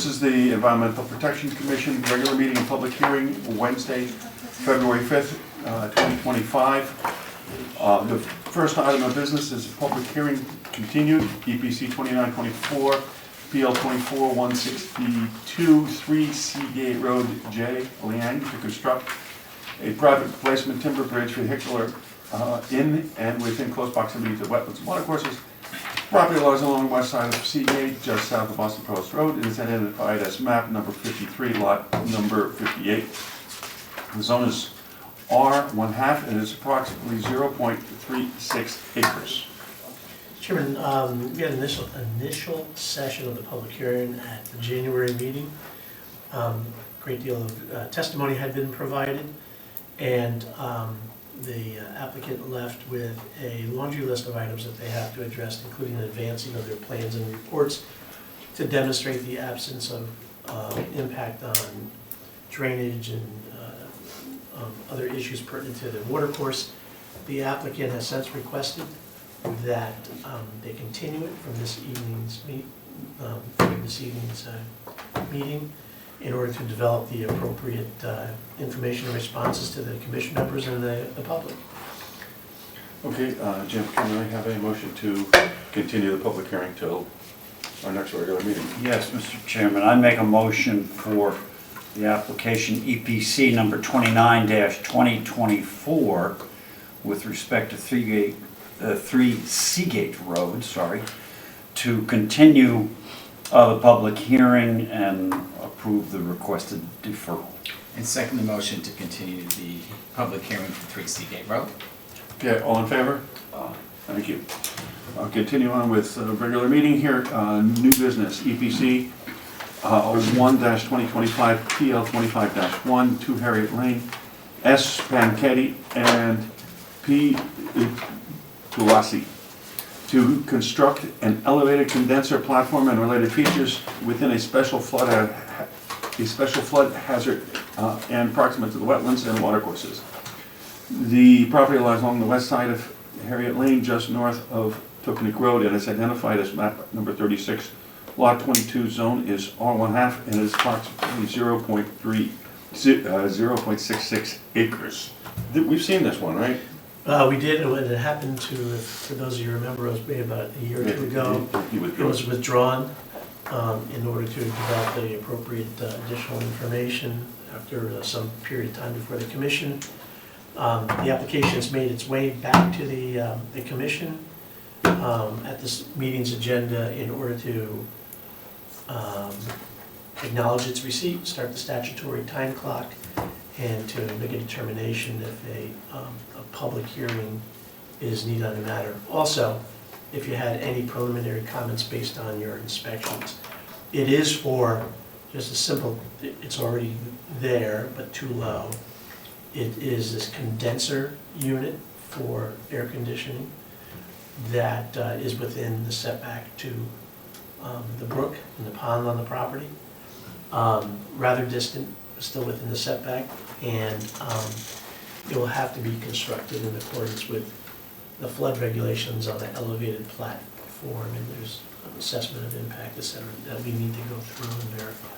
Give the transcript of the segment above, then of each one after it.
This is the Environmental Protection Commission regular meeting and public hearing, Wednesday, February 5th, 2025. The first item of business is a public hearing continued, EPC 2924, PL 24-162, 3 Seagate Road, J, Liang, to construct a private replacement timber bridge vehicular in and within close proximity to wetlands and watercourses. Property lies along the west side of Seagate, just south of Boston Post Road, and is identified as map number 53, lot number 58. The zone is R1/2 and is approximately 0.36 acres. Chairman, we had an initial session of the public hearing at the January meeting. Great deal of testimony had been provided, and the applicant left with a laundry list of items that they have to address, including advancing of their plans and reports to demonstrate the absence of impact on drainage and other issues pertinent to the watercourse. The applicant has since requested that they continue it from this evening's meeting in order to develop the appropriate information and responses to the commission members and the public. Okay, Jim, can I have a motion to continue the public hearing till our next regular meeting? Yes, Mr. Chairman, I make a motion for the application EPC number 29-2024 with respect to 3 Seagate Road, to continue the public hearing and approve the requested deferral. And second the motion to continue the public hearing for 3 Seagate Road. Okay, all in favor? Thank you. I'll continue on with the regular meeting here. New business, EPC 1-2025, PL 25-1, 2 Harriet Lane, S. Panchetti and P. Tulasi, to construct an elevated condenser platform and related features within a special flood hazard and proximate to the wetlands and watercourses. The property lies along the west side of Harriet Lane, just north of Tokenic Road, and is identified as map number 36. Lot 22 zone is R1/2 and is approximately 0.66 acres. We've seen this one, right? We did, and it happened to, for those of you who remember, it was maybe about a year or two ago. It was withdrawn in order to develop the appropriate additional information after some period of time before the commission. The application has made its way back to the commission at this meeting's agenda in order to acknowledge its receipt, start the statutory time clock, and to make a determination if a public hearing is needed on the matter. Also, if you had any preliminary comments based on your inspections. It is for just a simple, it's already there, but too low. It is this condenser unit for air conditioning that is within the setback to the brook and the pond on the property. Rather distant, but still within the setback, and it will have to be constructed in accordance with the flood regulations on the elevated platform, and there's an assessment of impact, etc., that we need to go through and verify.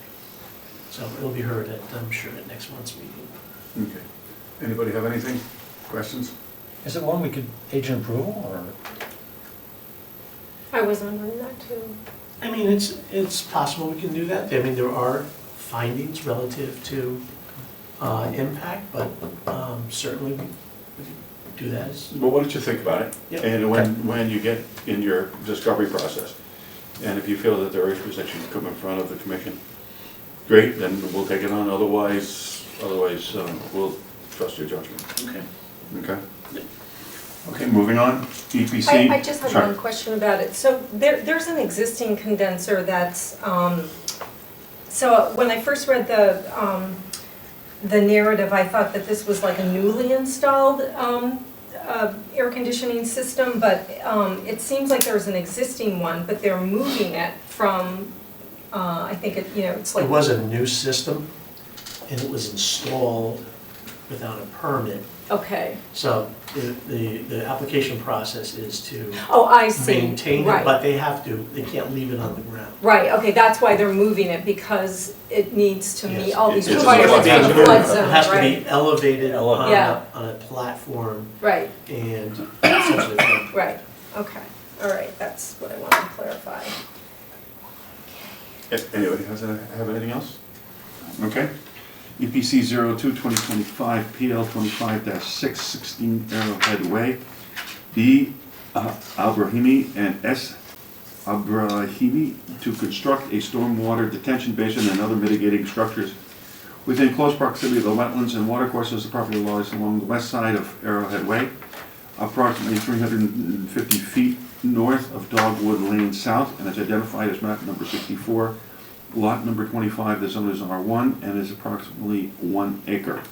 So it'll be heard at, I'm sure, at next month's meeting. Okay. Anybody have anything? Questions? Is it one we could agent approval, or? I was wondering that too. I mean, it's possible we can do that. I mean, there are findings relative to impact, but certainly we could do that. Well, why don't you think about it? Yep. And when you get in your discovery process, and if you feel that there are issues that should come in front of the commission, great, then we'll take it on. Otherwise, we'll trust your judgment. Okay. Okay? Okay, moving on. EPC. I just have one question about it. So there's an existing condenser that's, so when I first read the narrative, I thought that this was like a newly installed air conditioning system, but it seems like there's an existing one, but they're moving it from, I think it's like... It was a new system, and it was installed without a permit Okay. So the application process is to Oh, I see. maintain it, Right. but they can't leave it on the ground. Right, okay, that's why they're moving it, because it needs to meet all these It's a requirements flood for the zone. flood It zone, has to right? be elevated on Yeah. a platform Right, and essentially flood. right, okay, all right, that's what I wanted to clarify. Anybody have anything else? Okay. EPC 02-2025, PL 25-6, 16 Arrowhead Way. B. Abrahimi and S. Abrahimi to construct a stormwater detention basin and other mitigating structures within close proximity of the wetlands and watercourses. The property lies along the west side of Arrowhead Way, approximately 350 feet north of Dogwood Lane South, and is identified as map number 64. Lot number 25, the zone is R1 and is approximately 1 acre.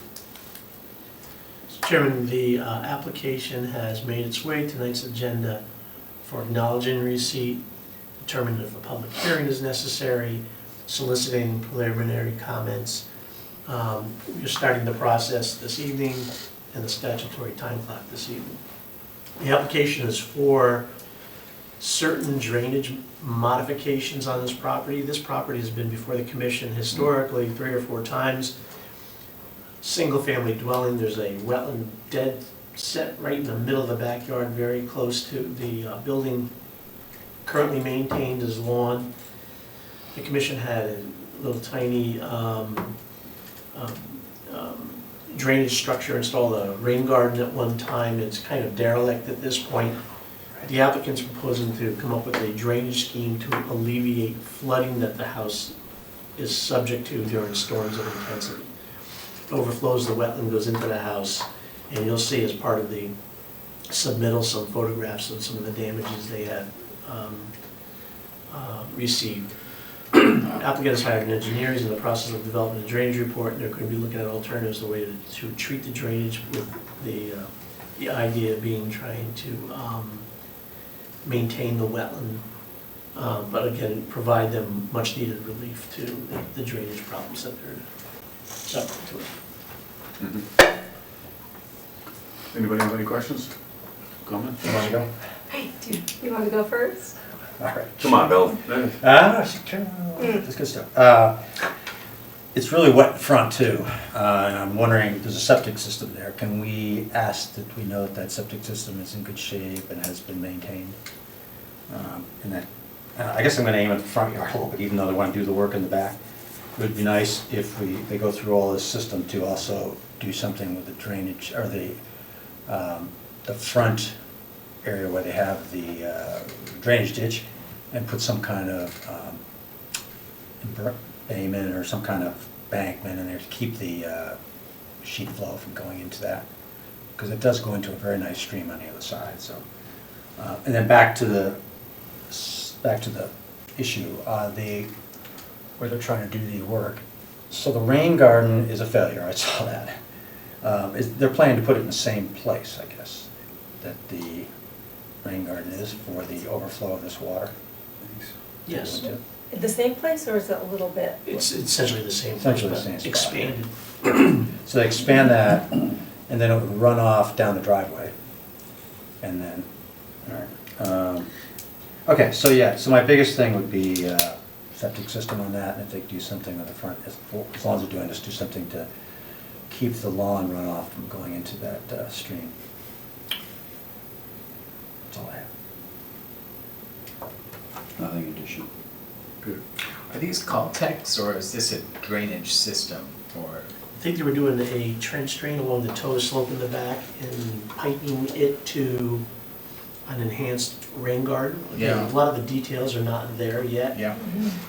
Mr. Chairman, the application has made its way to tonight's agenda for acknowledging receipt, determining if a public hearing is necessary, soliciting preliminary comments. You're starting the process this evening and the statutory time clock this evening. The application is for certain drainage modifications on this property. This property has been before the commission historically 3 or 4 times. Single-family dwelling, there's a wetland dead set right in the middle of the backyard, very close to the building currently maintained as lawn. The commission had a little tiny drainage structure installed, a rain garden at one time. It's kind of derelict at this point. The applicant's proposing to come up with a drainage scheme to alleviate flooding that the house is subject to during storms of intensity. Overflows the wetland, goes into the house, and you'll see as part of the submittal some photographs of some of the damages they had received. Applicant has hired an engineer. He's in the process of developing a drainage report, and they're going to be looking at alternatives, the way to treat the drainage, with the idea being trying to maintain the wetland, but again, provide them much needed relief to the drainage problems that they're subject to. Anybody have any questions? Comments? You want to go? Do you want to go first? All right. Come on, Bill. Sure. That's good stuff. It's really wet in front too, and I'm wondering, there's a septic system there. Can we ask that we know that that septic system is in good shape and has been maintained? And that, I guess I'm going to aim at the front yard a little bit, even though they want to do the work in the back. It would be nice if they go through all this system to also do something with the drainage, or the front area where they have the drainage ditch, and put some kind of embayment or some kind of bankment in there to keep the sheet flow from going into that, because it does go into a very nice stream on the other side. So, and then back to the issue, where they're trying to do the work. So the rain garden is a failure. I saw that. They're planning to put it in the same place, I guess, that the rain garden is for the overflow of this water. Yes, The same place, or is it a little bit? it's essentially the same. Essentially the but same spot. Expanded. So they expand that, and then it would run off down the driveway. And then, all right. Okay, so yeah, so my biggest thing would be septic system on that, and if they do something on the front, as long as they're doing this, do something to keep the lawn runoff from going into that stream. That's all I have. Nothing additional. Good. Are these Caltex or is this a drainage system or? I think they were doing a trench drain along the toe slope in the back and piping it to an enhanced rain garden. Again, Yeah. a lot of the details are not there yet. Yeah.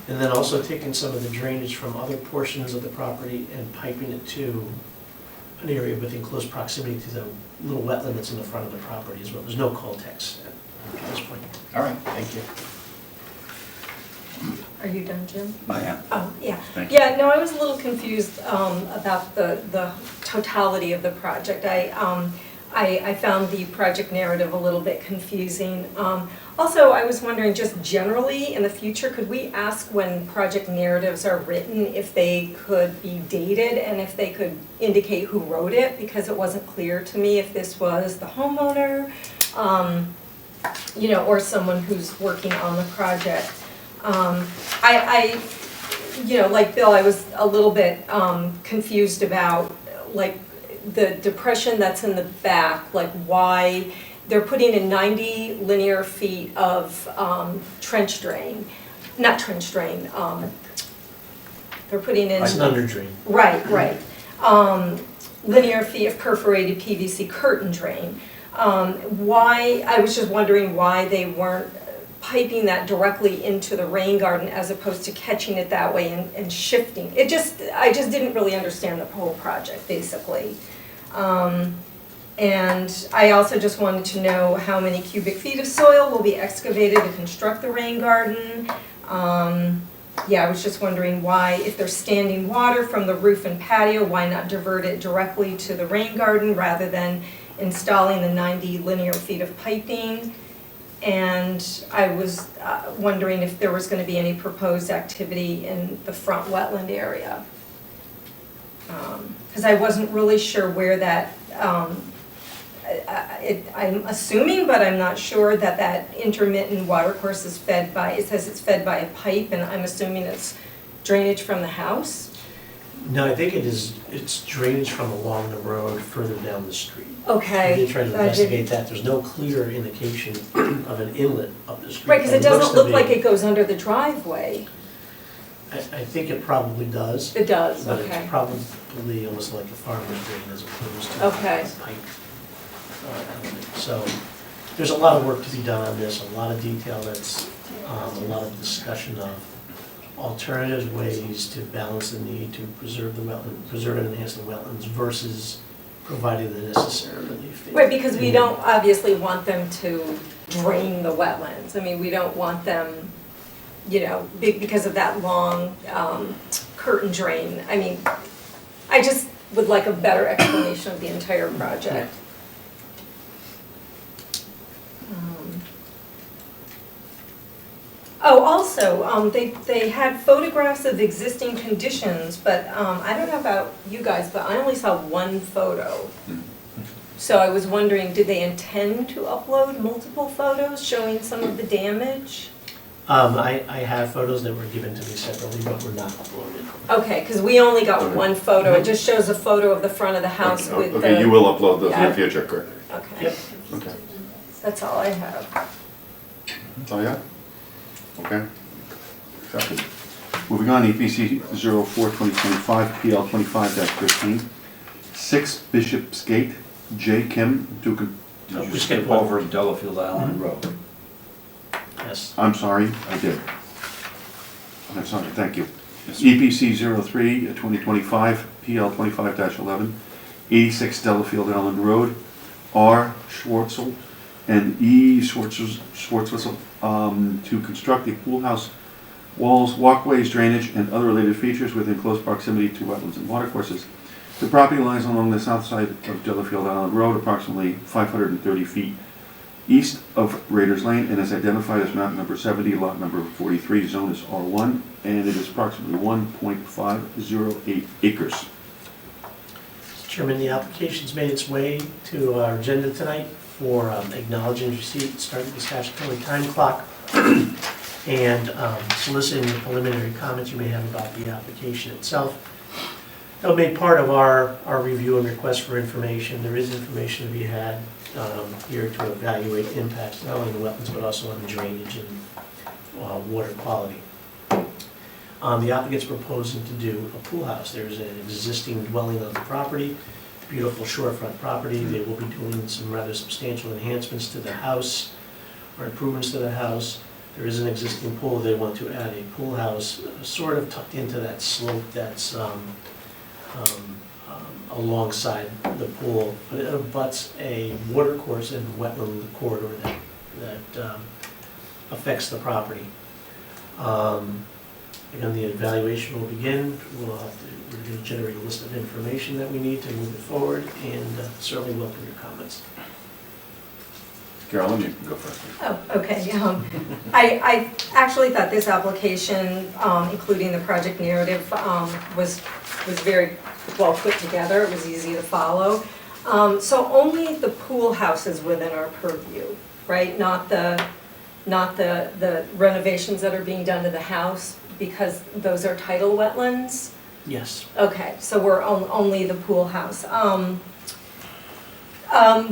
And then also taking some of the drainage from other portions of the property and piping it to an area within close proximity to the little wetland that's in the front of the property as well. There's no Caltex at this point. All right, thank you. Are you done, Jim? I am. Oh, yeah. Thank you. Yeah, no, I was a little confused about the totality of the project. I found the project narrative a little bit confusing. Also, I was wondering, just generally, in the future, could we ask when project narratives are written if they could be dated and if they could indicate who wrote it? Because it wasn't clear to me if this was the homeowner, you know, or someone who's working on the project. You know, like Bill, I was a little bit confused about, like, the depression that's in the back, like why they're putting in 90 linear feet of trench drain, not trench drain, they're putting in. It's an under drain. Right, right. Linear feet of perforated PVC curtain drain. Why, I was just wondering why they weren't piping that directly into the rain garden as opposed to catching it that way and shifting. I just didn't really understand the whole project, basically. And I also just wanted to know how many cubic feet of soil will be excavated to construct the rain garden. Yeah, I was just wondering why, if there's standing water from the roof and patio, why not divert it directly to the rain garden rather than installing the 90 linear feet of piping? And I was wondering if there was going to be any proposed activity in the front wetland area. Because I wasn't really sure where that, I'm assuming, but I'm not sure, that that intermittent water course is fed by, it says it's fed by a pipe, and I'm assuming it's drainage from the house. No, I think it's drainage from along the road further down the street. Okay. We did try to investigate that. There's no clear indication of an inlet up the street. Right, because it But looks doesn't to look like be- it goes under the driveway. I think it probably does. It does, But okay. it's probably almost like a farmer's drain as opposed to Okay. a pipe element. So there's a lot of work to be done on this, a lot of detail, that's a lot of discussion of alternative ways to balance the need to preserve the wetland, preserve and enhance the wetlands versus providing the necessary relief. Right, because we don't obviously want them to drain the wetlands. I mean, we don't want them, you know, because of that long curtain drain. I mean, I just would like a better explanation of the entire project. Oh, also, they had photographs of existing conditions, but I don't know about you guys, but I only saw one photo. So I was wondering, did they intend to upload multiple photos showing some of the damage? I have photos that were given to me separately, but were not uploaded. Okay, because we only got one photo. It just shows a photo of the front of the house with the. Okay, you will upload those in Yeah. the future, correct? Okay, Yep. Okay. that's all I have. That's all you have? Okay. Second. Moving on, EPC 04-2025, PL 25-15, 6 Bishopsgate, J. Kim, Did Oh, you we skip skipped one. over Delafield Island Road? Yes. I'm sorry, I did. I'm sorry, thank you. EPC 03-2025, PL 25-11, 86 Delafield Island Road, R. Schwartzel and E. Schwartzel to construct a pool house, walls, walkways, drainage, and other related features within close proximity to wetlands and watercourses. The property lies along the south side of Delafield Island Road, approximately 530 feet east of Raiders Lane, and is identified as map number 70, lot number 43, zone is R1, and it is approximately 1.508 acres. Mr. Chairman, the application's made its way to our agenda tonight for acknowledging receipt, starting the statutory time clock, and soliciting the preliminary comments you may have about the application itself. That was made part of our review and request for information. There is information to be had here to evaluate impacts, not only on the wetlands, but also on the drainage and water quality. The applicant's proposing to do a pool house. There's an existing dwelling on the property, beautiful shorefront property. They will be doing some rather substantial enhancements to the house, or improvements to the house. There is an existing pool. They want to add a pool house sort of tucked into that slope that's alongside the pool, but it abuts a water course and wetland corridor that affects the property. Again, the evaluation will begin. We'll have to We're going to generate a list of information that we need to move it forward, and certainly welcome your comments. Carolyn, you can go first. Oh, okay. I actually thought this application, including the project narrative, was very well put together. It was easy to follow. So only the pool house is within our purview, right? Not the renovations that are being done to the house, because those are tidal wetlands. Yes. Okay, so we're only the pool house. The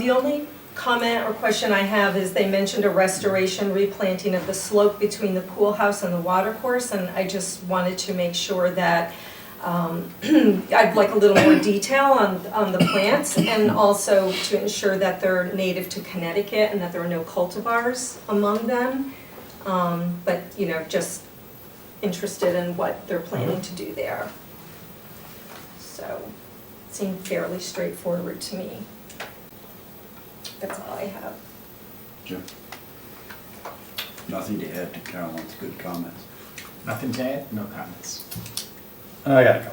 only comment or question I have is they mentioned a restoration, replanting of the slope between the pool house and the water course, and I just wanted to make sure that I'd like a little more detail on the plants, and also to ensure that they're native to Connecticut and that there are no cultivars among them. But, you know, just interested in what they're planning to do there. So, it seemed fairly straightforward to me. That's all I have. Jim? Nothing to add to Carolyn's good comments. Nothing to add? No comments. I got a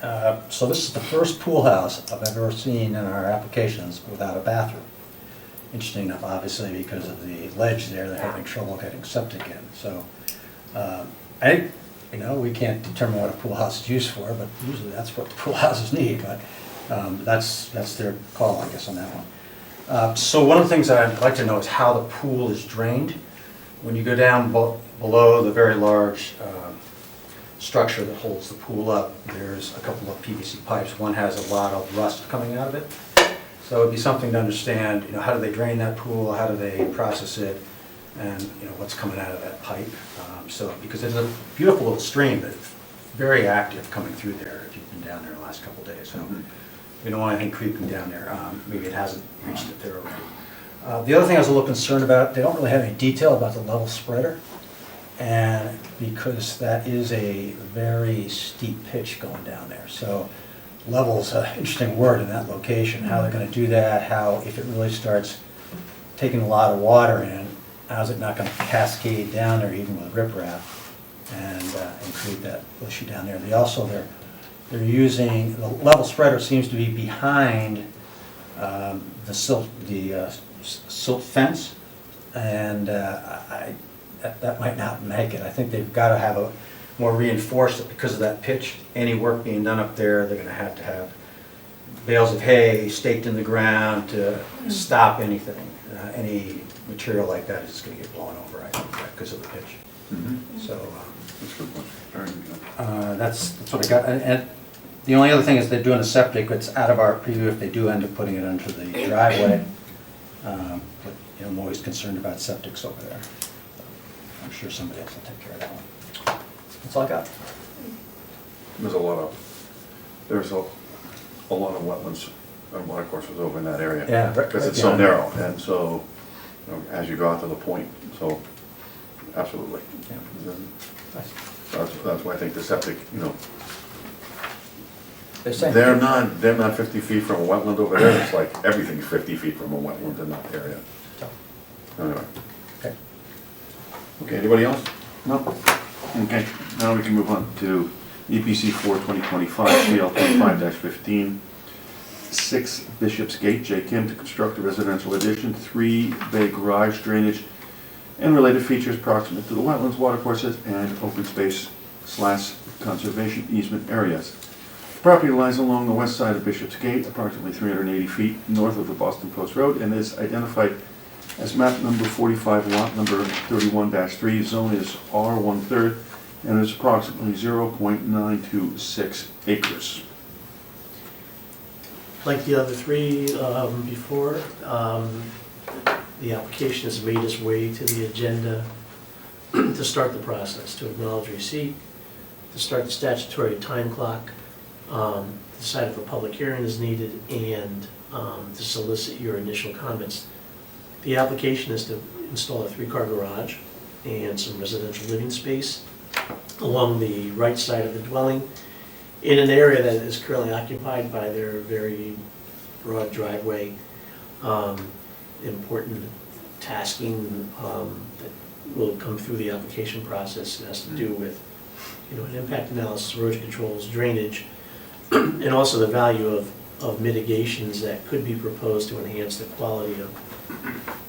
couple. So this is the first pool house I've ever seen in our applications without a bathroom. Interesting enough, obviously, because of the ledge there, they're having trouble getting septic in. So, we can't determine what a pool house is used for, but usually that's what the pool houses need, but that's their call, I guess, on that one. So one of the things that I'd like to know is how the pool is drained. When you go down below the very large structure that holds the pool up, there's a couple of PVC pipes. One has a lot of rust coming out of it. So it'd be something to understand, how do they drain that pool, how do they process it, and what's coming out of that pipe. Because it's a beautiful little stream, but it's very active coming through there if you've been down there in the last couple of days. So we don't want anything creeping down there. Maybe it hasn't reached it there already. The other thing I was a little concerned about, they don't really have any detail about the level spreader. And because that is a very steep pitch going down there. So level's an interesting word in that location, how they're going to do that, how if it really starts taking a lot of water in, how's it not going to cascade down there even with riprap and create that issue down there. They're using, the level spreader seems to be behind the silt fence, and that might not make it. I think they've got to have a more reinforced, because of that pitch. Any work being done up there, they're going to have bales of hay staked in the ground to stop anything. Any material like that is just going to get blown over, I think, because of the pitch. So That's a good point. Very good. that's what I got. And the only other thing is they're doing a septic. It's out of our preview if they do end up putting it under the driveway. But I'm always concerned about septics over there. I'm sure somebody else will take care of that one. That's all I got. There's a lot of wetlands and water courses over in that area. Yeah, right- Because right it's so behind it. narrow, and so, as you go out to the point, so, absolutely. Yeah. Nice. That's why I think the septic, They're saying- they're not 50 feet from a wetland over there. It's like everything's 50 feet from a wetland in that area. Anyway. Okay. Okay, anybody else? No? Okay, now we can move on to EPC 4/2025, CL 25-15, 6 Bishop's Gate, J. Kim, to construct a residential addition, 3-bay garage drainage, and related features proximate to the wetlands, water courses, and open space / conservation easement areas. Property lies along the west side of Bishop's Gate, approximately 380 feet north of the Boston Post Road, and is identified as map number 45, lot number 31-3, zone is R1/3, and is approximately 0.926 acres. Like the other three before, the application has made its way to the agenda to start the process, to acknowledge receipt, to start the statutory time clock, decide if a public hearing is needed, and to solicit your initial comments. The application is to install a 3-car garage and some residential living space along the right side of the dwelling in an area that is currently occupied by their very broad driveway. Important tasking that will come through the application process. It has to do with, an impact analysis, erosion controls, drainage, and also the value of mitigations that could be proposed to enhance the quality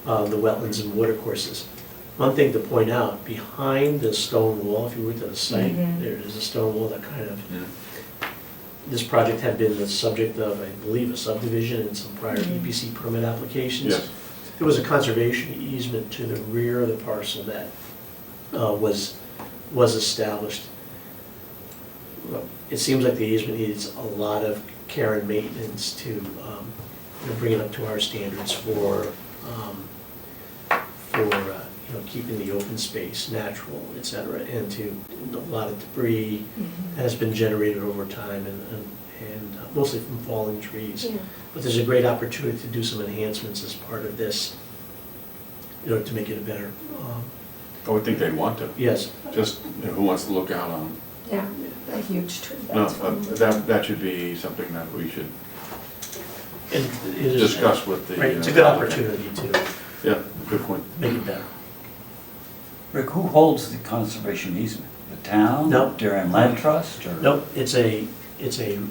of the wetlands and watercourses. One thing to point out, behind the stone wall, if you were to the site, Mhm. there is a stone wall that kind of, this project had been the subject of, I believe, a subdivision and some prior Mhm. EPC permit applications. Yes. There was a conservation easement to the rear of the parcel that was established. Well, it seems like the easement needs a lot of care and maintenance to bring it up to our standards for keeping the open space natural, et cetera, and a lot of debris has been generated over time and mostly from falling trees. Yeah. But there's a great opportunity to do some enhancements as part of this, to make it a better, I would think they'd want to, yes. just, who wants to look out on, Yeah, a huge tree, no, that's fine. that should be something that we should And it is- discuss with the. Right, it's a good opportunity to Yeah, good point. make it better. Rick, who holds the conservation easement? The town? No. Darien Land Trust, or? Nope, it's a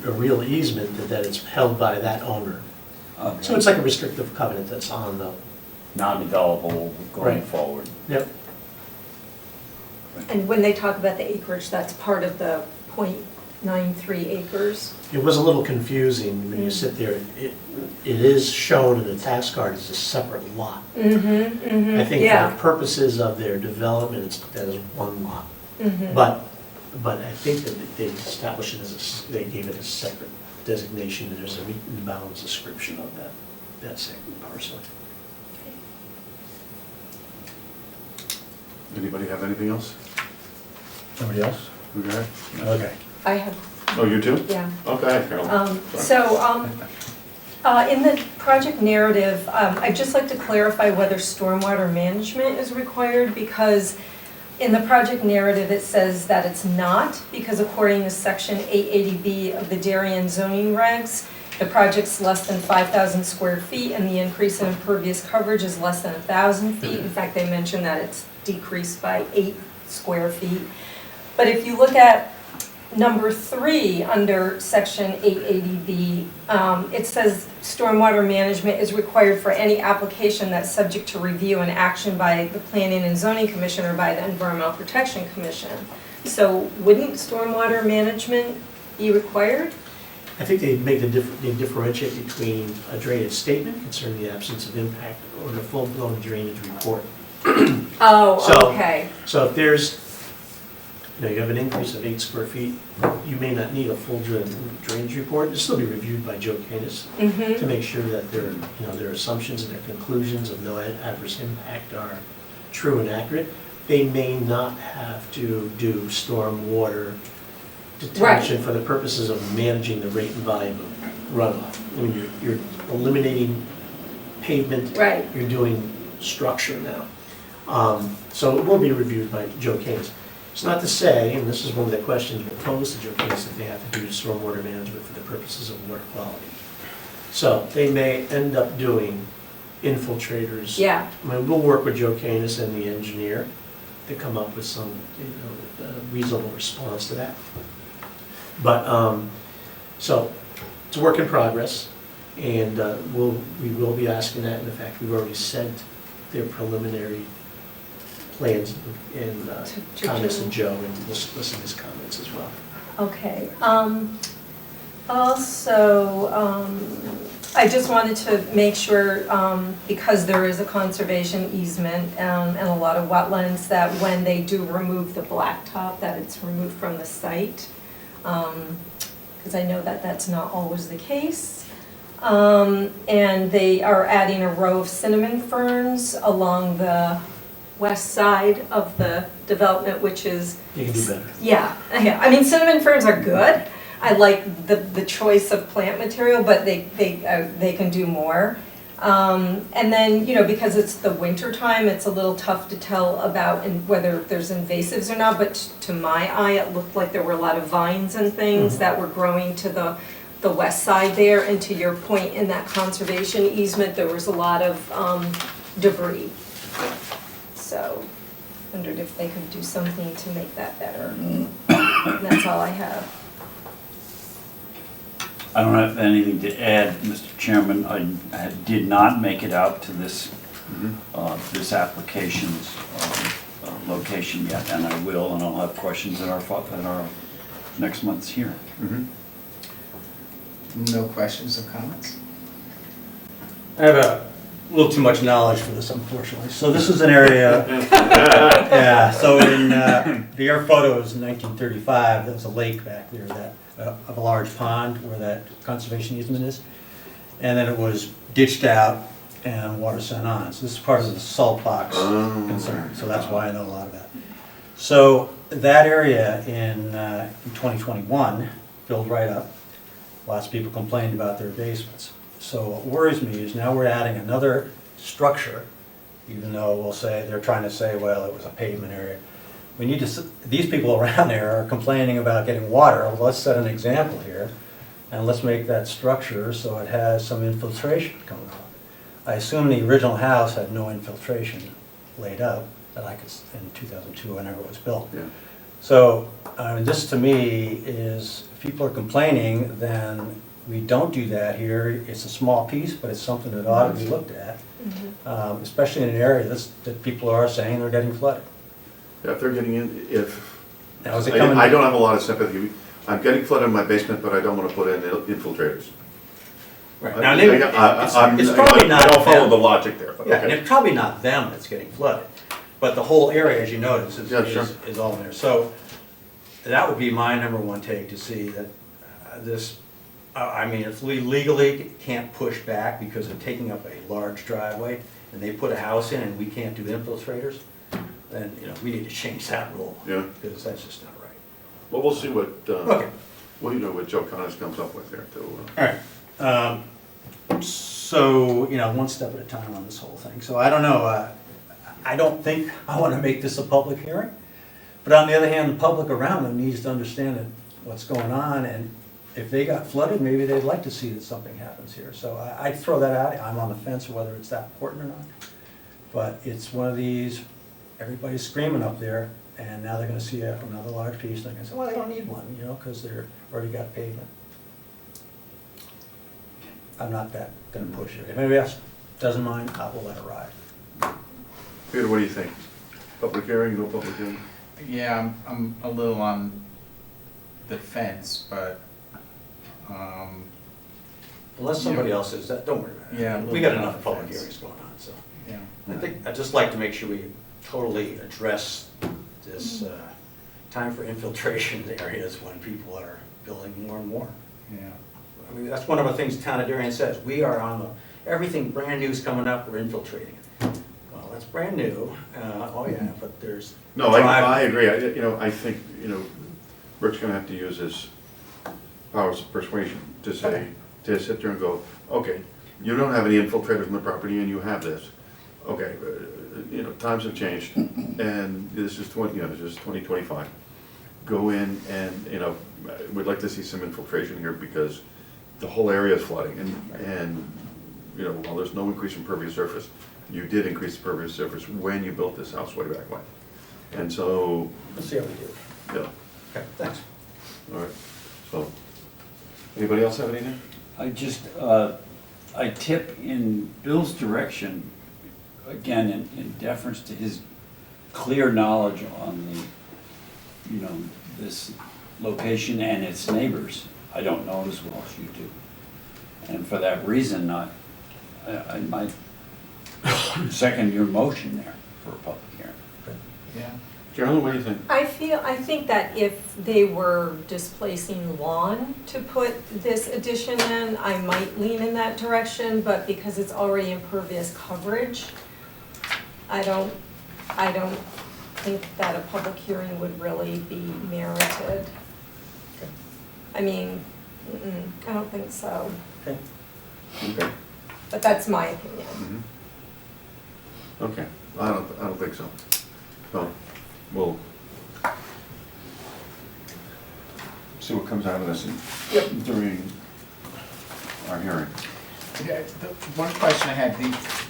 real easement that it's held by that owner. Okay. So it's like a restrictive covenant that's on the, Non-developable going Right. forward. yep, And when they talk about the acreage, that's part of the .93 acres. it was a little confusing when you sit there. It is shown in the tax card as a separate lot. I think for Yeah. the purposes of their development, that is one lot. Mhm. But I think that they established it they gave it a separate designation, and there's a meet and bounds description of that second parcel. Anybody have anything else? Somebody else? Okay. Okay. I have, Oh, you too? yeah. Okay, Carolyn. Sorry. So, in the project narrative, I'd just like to clarify whether stormwater management is required, because in the project narrative, it says that it's not, because according to section 880B of the Darien zoning regs, the project's less than 5,000 square feet, and the increase in impervious coverage is less than 1,000 feet. In fact, they mentioned that it's decreased by 8 square feet. But if you look at number 3 under section 880B, it says stormwater management is required for any application that's subject to review and action by the Planning and Zoning Commission or by the Environmental Protection Commission. So wouldn't stormwater management be required? I think they differentiate between a drainage statement concerning the absence of impact or the full-blown drainage report. Oh, So- okay. So if there's, you have an increase of 8 square feet, you may not need a full drainage report. It'll still be reviewed by Joe Canis to make sure that their assumptions and their conclusions of no adverse impact are true and accurate. They may not have to do stormwater detention for the purposes of managing the rate and volume of runoff. I mean, you're eliminating pavement. Right. You're doing structure now. So it will be reviewed by Joe Canis. It's not to say, and this is one of the questions we'll pose to Joe Canis, that they have to do stormwater management for the purposes of water quality. So they may end up doing infiltrators. Yeah. I mean, we'll work with Joe Canis and the engineer to come up with some, reasonable response to that. But, so, it's a work in progress, and we will be asking that. In fact, we've already sent their preliminary plans and To comments Joe. to Joe, and we'll listen to his comments as well. Okay. Also, I just wanted to make sure, because there is a conservation easement and a lot of wetlands, that when they do remove the blacktop, that it's removed from the site. Because I know that that's not always the case. And they are adding a row of cinnamon ferns along the west side of the development, which is, You can do better. yeah, I mean, cinnamon ferns are good. I like the choice of plant material, but they can do more. And then, because it's the winter time, it's a little tough to tell about whether there's invasives or not, but to my eye, it looked like there were a lot of vines and things that were growing to the west side there. And to your point, in that conservation easement, there was a lot of debris. So, wondered if they could do something to make that better. And that's all I have. I don't have anything to add, Mr. Chairman. I did not make it out to this, this application's location yet, and I will, and I'll have questions at our next month's hearing. No questions or comments? I have a little too much knowledge for this, unfortunately. So this is an area, yeah, so in the air photos in 1935, there was a lake back there that, of a large pond where that conservation easement is. And then it was ditched out and water sent on. So this is part of the salt box concern, so that's why I know a lot of that. So that area in 2021 filled right up. Lots of people complained about their basements. So what worries me is now we're adding another structure, even though we'll say, they're trying to say, well, it was a pavement area. We need to, these people around there are complaining about getting water. Well, let's set an example here, and let's make that structure so it has some infiltration coming off. I assume the original house had no infiltration laid out, that I could, in 2002, whenever it was built. Yeah. So this to me is, if people are complaining, then we don't do that here. It's a small piece, but it's something that ought to be looked at, especially in an area that people are saying they're getting flooded. Yeah, if they're getting in, if, Now, is it coming? I don't have a lot of sympathy. I'm getting flooded in my basement, but I don't want to put in infiltrators. Right. Now, maybe, I'm- it's probably not I don't follow them. the logic there, but Yeah, and okay. it's probably not them that's getting flooded, but the whole area, as you notice, Yeah, sure. is all in there. So that would be my number one take, to see that this, I mean, if we legally can't push back because they're taking up a large driveway and they put a house in and we can't do infiltrators, then, you know, we need to change that rule. Yeah. Because that's just not right. Well, we'll see what, Okay. well, you know, what Joe Connors comes up with there too. All right. So, you know, one step at a time on this whole thing. So I don't know, I don't think I want to make this a public hearing. But on the other hand, the public around them needs to understand what's going on. And if they got flooded, maybe they'd like to see that something happens here. So I'd throw that out. I'm on the fence whether it's that important or not. But it's one of these, everybody's screaming up there, and now they're going to see another large piece, and they're going to say, well, they don't need one, you know, because they're already got pavement. I'm not that going to push it. If anybody else doesn't mind, I will let it ride. Peter, what do you think? Public hearing, no public hearing? Yeah, I'm a little on the fence, but, Unless somebody else says that, don't worry about it. Yeah, We got on enough the public fence. hearings going on, so. yeah. I think, I'd just like to make sure we totally address this time for infiltration areas when people are building more and more. Yeah. I mean, that's one of the things Town of Darien says, we are on everything brand new is coming up, we're infiltrating it. Well, that's brand new, oh yeah, but there's. No, I agree. You know, I think, you know, Rick's gonna have to use his powers of persuasion to say, to sit there and go, okay, you don't have any infiltrators in the property and you have this. Okay, you know, times have changed and this is 2025. Go in and, you know, we'd like to see some infiltration here because the whole area is flooding and, you know, while there's no increase in pervious surface, you did increase the pervious surface when you built this house way back when. And so, Let's see how we do. yeah, Okay, thanks. all right, so, anybody else have anything? I just, I tip in Bill's direction, again, in deference to his clear knowledge on the, you know, this location and its neighbors. I don't know it as well as you do. And for that reason, I might second your motion there for a public hearing. Yeah. Carolyn, what do you think? I think that if they were displacing lawn to put this addition in, I might lean in that direction, but because it's already impervious coverage, I don't think that a public hearing would really be merited. I mean, I don't think so, Okay. Okay. but that's my opinion. Mhm. Okay, I don't think so. So, we'll see what comes out of this during our hearing. Yeah, the one question I had,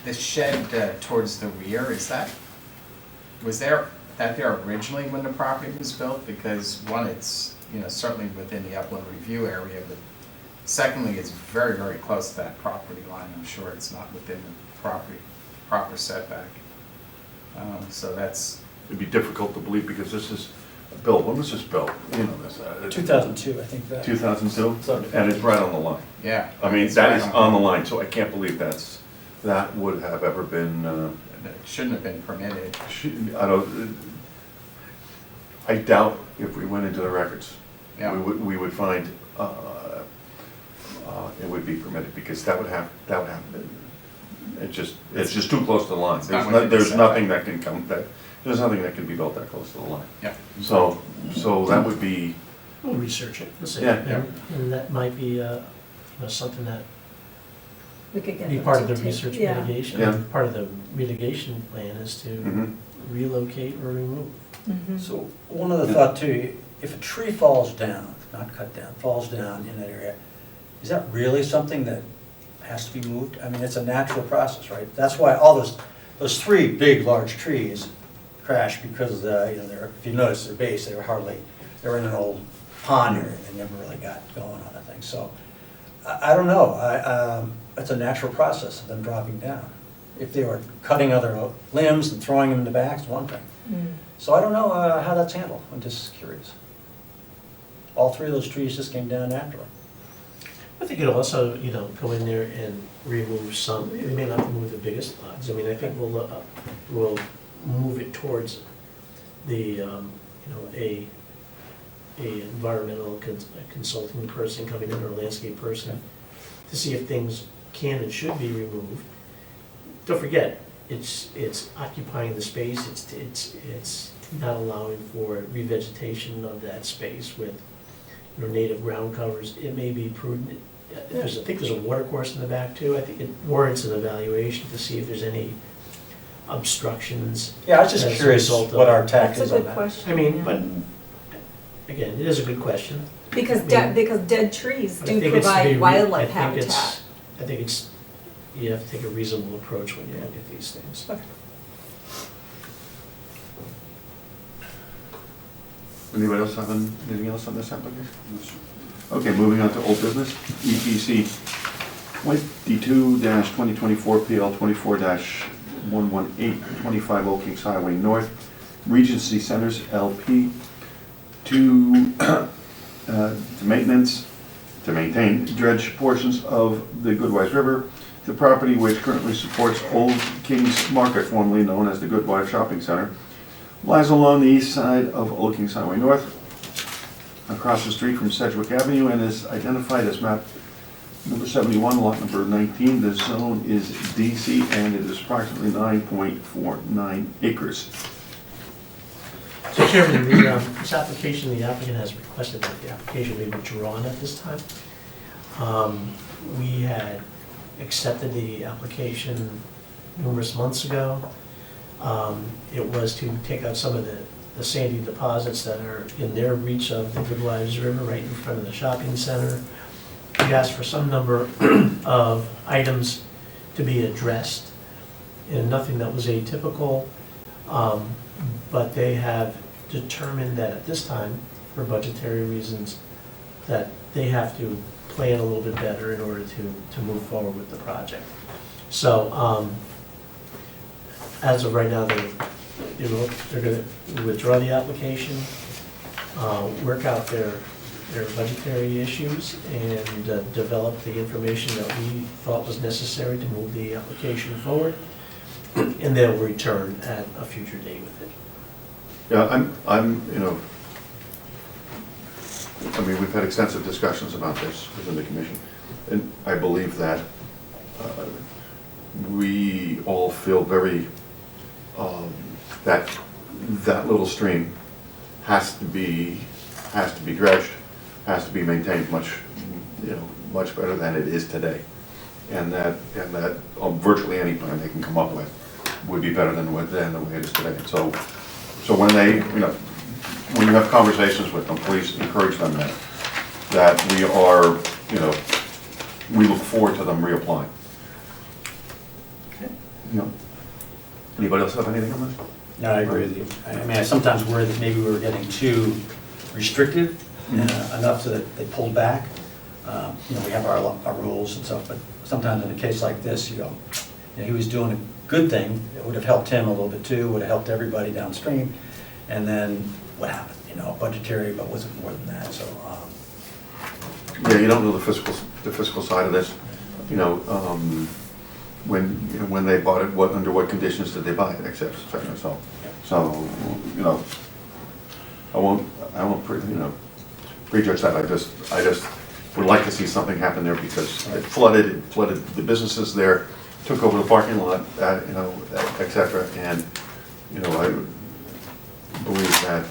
the shed towards the rear, was that there originally when the property was built? Because one, it's, you know, certainly within the upland review area, but Secondly, it's very, very close to that property line. I'm sure it's not within the proper setback. So that's, It'd be difficult to believe because this is, Bill, when was this built? You know this. 2002, I think that. 2002, and it's right on the line. yeah. I mean, it's that right is on the line, so I can't believe that would have ever been, It shouldn't have been permitted. I doubt if we went into the records, Yeah. we would find, it would be permitted, because that would have been, it's just too close to the line. It's not within the There's setback. nothing that can come, there's nothing that can be built that close to the line. Yeah. So that would be, We'll research it, we'll see. Yeah. And that might be, something that We could get be them part of to the take- research yeah. mitigation. Yeah. Part of the mitigation plan is to mhm. relocate or remove. Mhm. So one other thought too, if a tree falls down, not cut down, falls down in that area, is that really something that has to be moved? I mean, it's a natural process, right? That's why all those three big, large trees crashed because, if you notice their base, they were in an old pond area, they never really got going on the thing. So, I don't know, it's a natural process of them dropping down. If they were cutting other limbs and throwing them in the back, it's one thing. Mm. So I don't know how that's handled, I'm just curious. All three of those trees just came down naturally. I think it'll also, go in there and remove some, we may not remove the biggest lots. I mean, I think we'll move it towards the, a environmental consulting person coming in, or a landscape person, to see if things can and should be removed. Don't forget, it's occupying the space, it's not allowing for revegetation of that space with, native ground covers. It may be prudent, I think there's a water course in the back too. I think it warrants an evaluation to see if there's any obstructions. Yeah, I was just as a curious result of- what our tack That's a is on good that. question. I mean, yeah. but, again, it is a good question. Because Yeah. because dead trees But I do think it's to be provide re- wildlife I think habitat. I think you have to take a reasonable approach when you look at these things. Anybody else have anything else on this application? Okay, moving on to old business, EPC 22-2024 PL 24-118, 25 Old Kings Highway North, Regency Centers LP, to maintain dredge portions of the Goodwives River, the property which currently supports Old Kings Market, formerly known as the Goodwives Shopping Center, lies along the east side of Old Kings Highway North, across the street from Sedgwick Avenue, and is identified as map number 71, lot number 19. The zone is DC, and it is approximately 9.49 acres. So Chairman, this application, the applicant has requested that the application be withdrawn at this time. We had accepted the application numerous months ago. It was to take out some of the sandy deposits that are in their reach of the Goodwives River, right in front of the shopping center. We asked for some number of items to be addressed, and nothing that was atypical. But they have determined that at this time, for budgetary reasons, that they have to plan a little bit better in order to move forward with the project. So, as of right now, they're going to withdraw the application, work out their budgetary issues, and develop the information that we thought was necessary to move the application forward, and they'll return at a future date with it. Yeah, we've had extensive discussions about this within the commission, and I believe that we all feel very, that little stream has to be dredged, has to be maintained much better than it is today. And that virtually any plan they can come up with would be better than the way it is today. So when when you have conversations with them, please encourage them that we are, we look forward to them reapplying. Okay. Anybody else have anything on this? No, I agree with you. I mean, I sometimes worry that maybe we were getting too restrictive, enough so that they pulled back. We have our rules and stuff, but sometimes in a case like this, you go, he was doing a good thing, it would have helped him a little bit too, would have helped everybody downstream, and then what happened, budgetary, but wasn't more than that, so. Yeah, you don't know the fiscal side of this, when they bought it, under what conditions did they buy it, et cetera, so, I won't prejudge that, I just would like to see something happen there because it flooded the businesses there, took over the parking lot, et cetera, and, I believe that,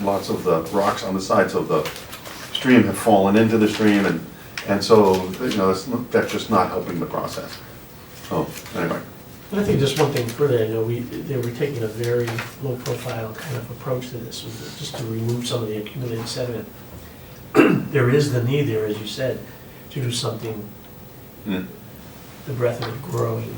lots of the rocks on the sides of the stream have fallen into the stream, and so, that's just not helping the process. So, anyway. And I think just one thing further, they were taking a very low-profile kind of approach to this, was just to remove some of the accumulated sediment. There is the need there, as you said, to do something, the breadth of it growing,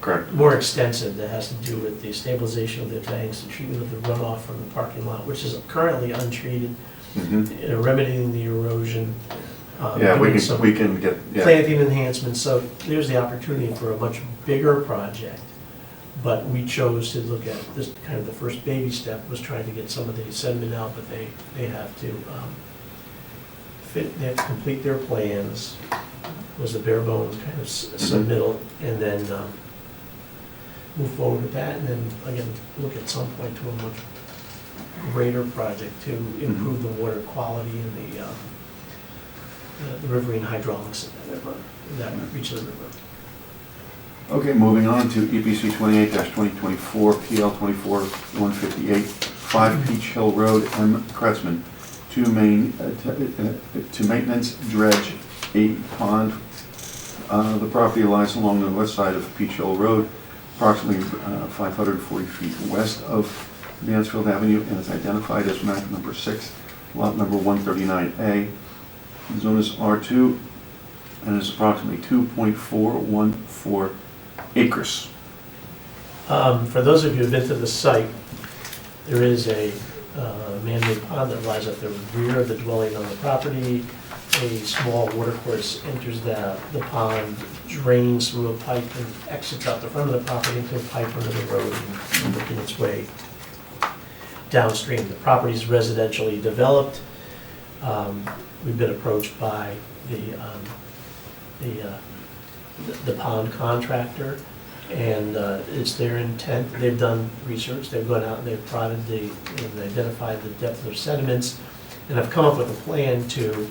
Correct. more extensive, that has to do with the stabilization of the tanks, the treatment of the runoff from the parking lot, which is currently untreated, remedying the erosion. Yeah, we doing can get, planting enhancements, so there's the opportunity for a much bigger project. But we chose to look at this, kind of the first baby step was trying to get some of the sediment out, but they have to they have to complete their plans, was the bare bones kind of submittal, and then move forward with that, and then again, look at some point to a much greater project to improve the water quality and the riverine hydraulics in that reach of the river. Okay, moving on to EPC 28-2024, PL 24-158, 5 Peach Hill Road, M. Kretzmann, to maintenance dredge a pond. The property lies along the west side of Peach Hill Road, approximately 540 feet west of Mansfield Avenue, and is identified as map number 6, lot number 139A. The zone is R2 and is approximately 2.414 acres. For those of you who've been to the site, there is a man-made pond that lies at the rear of the dwelling on the property. A small watercourse enters the pond, drains through a pipe and exits out the front of the property into a pipe under the road and working its way downstream. The property is residentially developed. We've been approached by the pond contractor, and it's their intent. They've done research. They've gone out and they've prodded and identified the depth of sediments, and have come up with a plan to,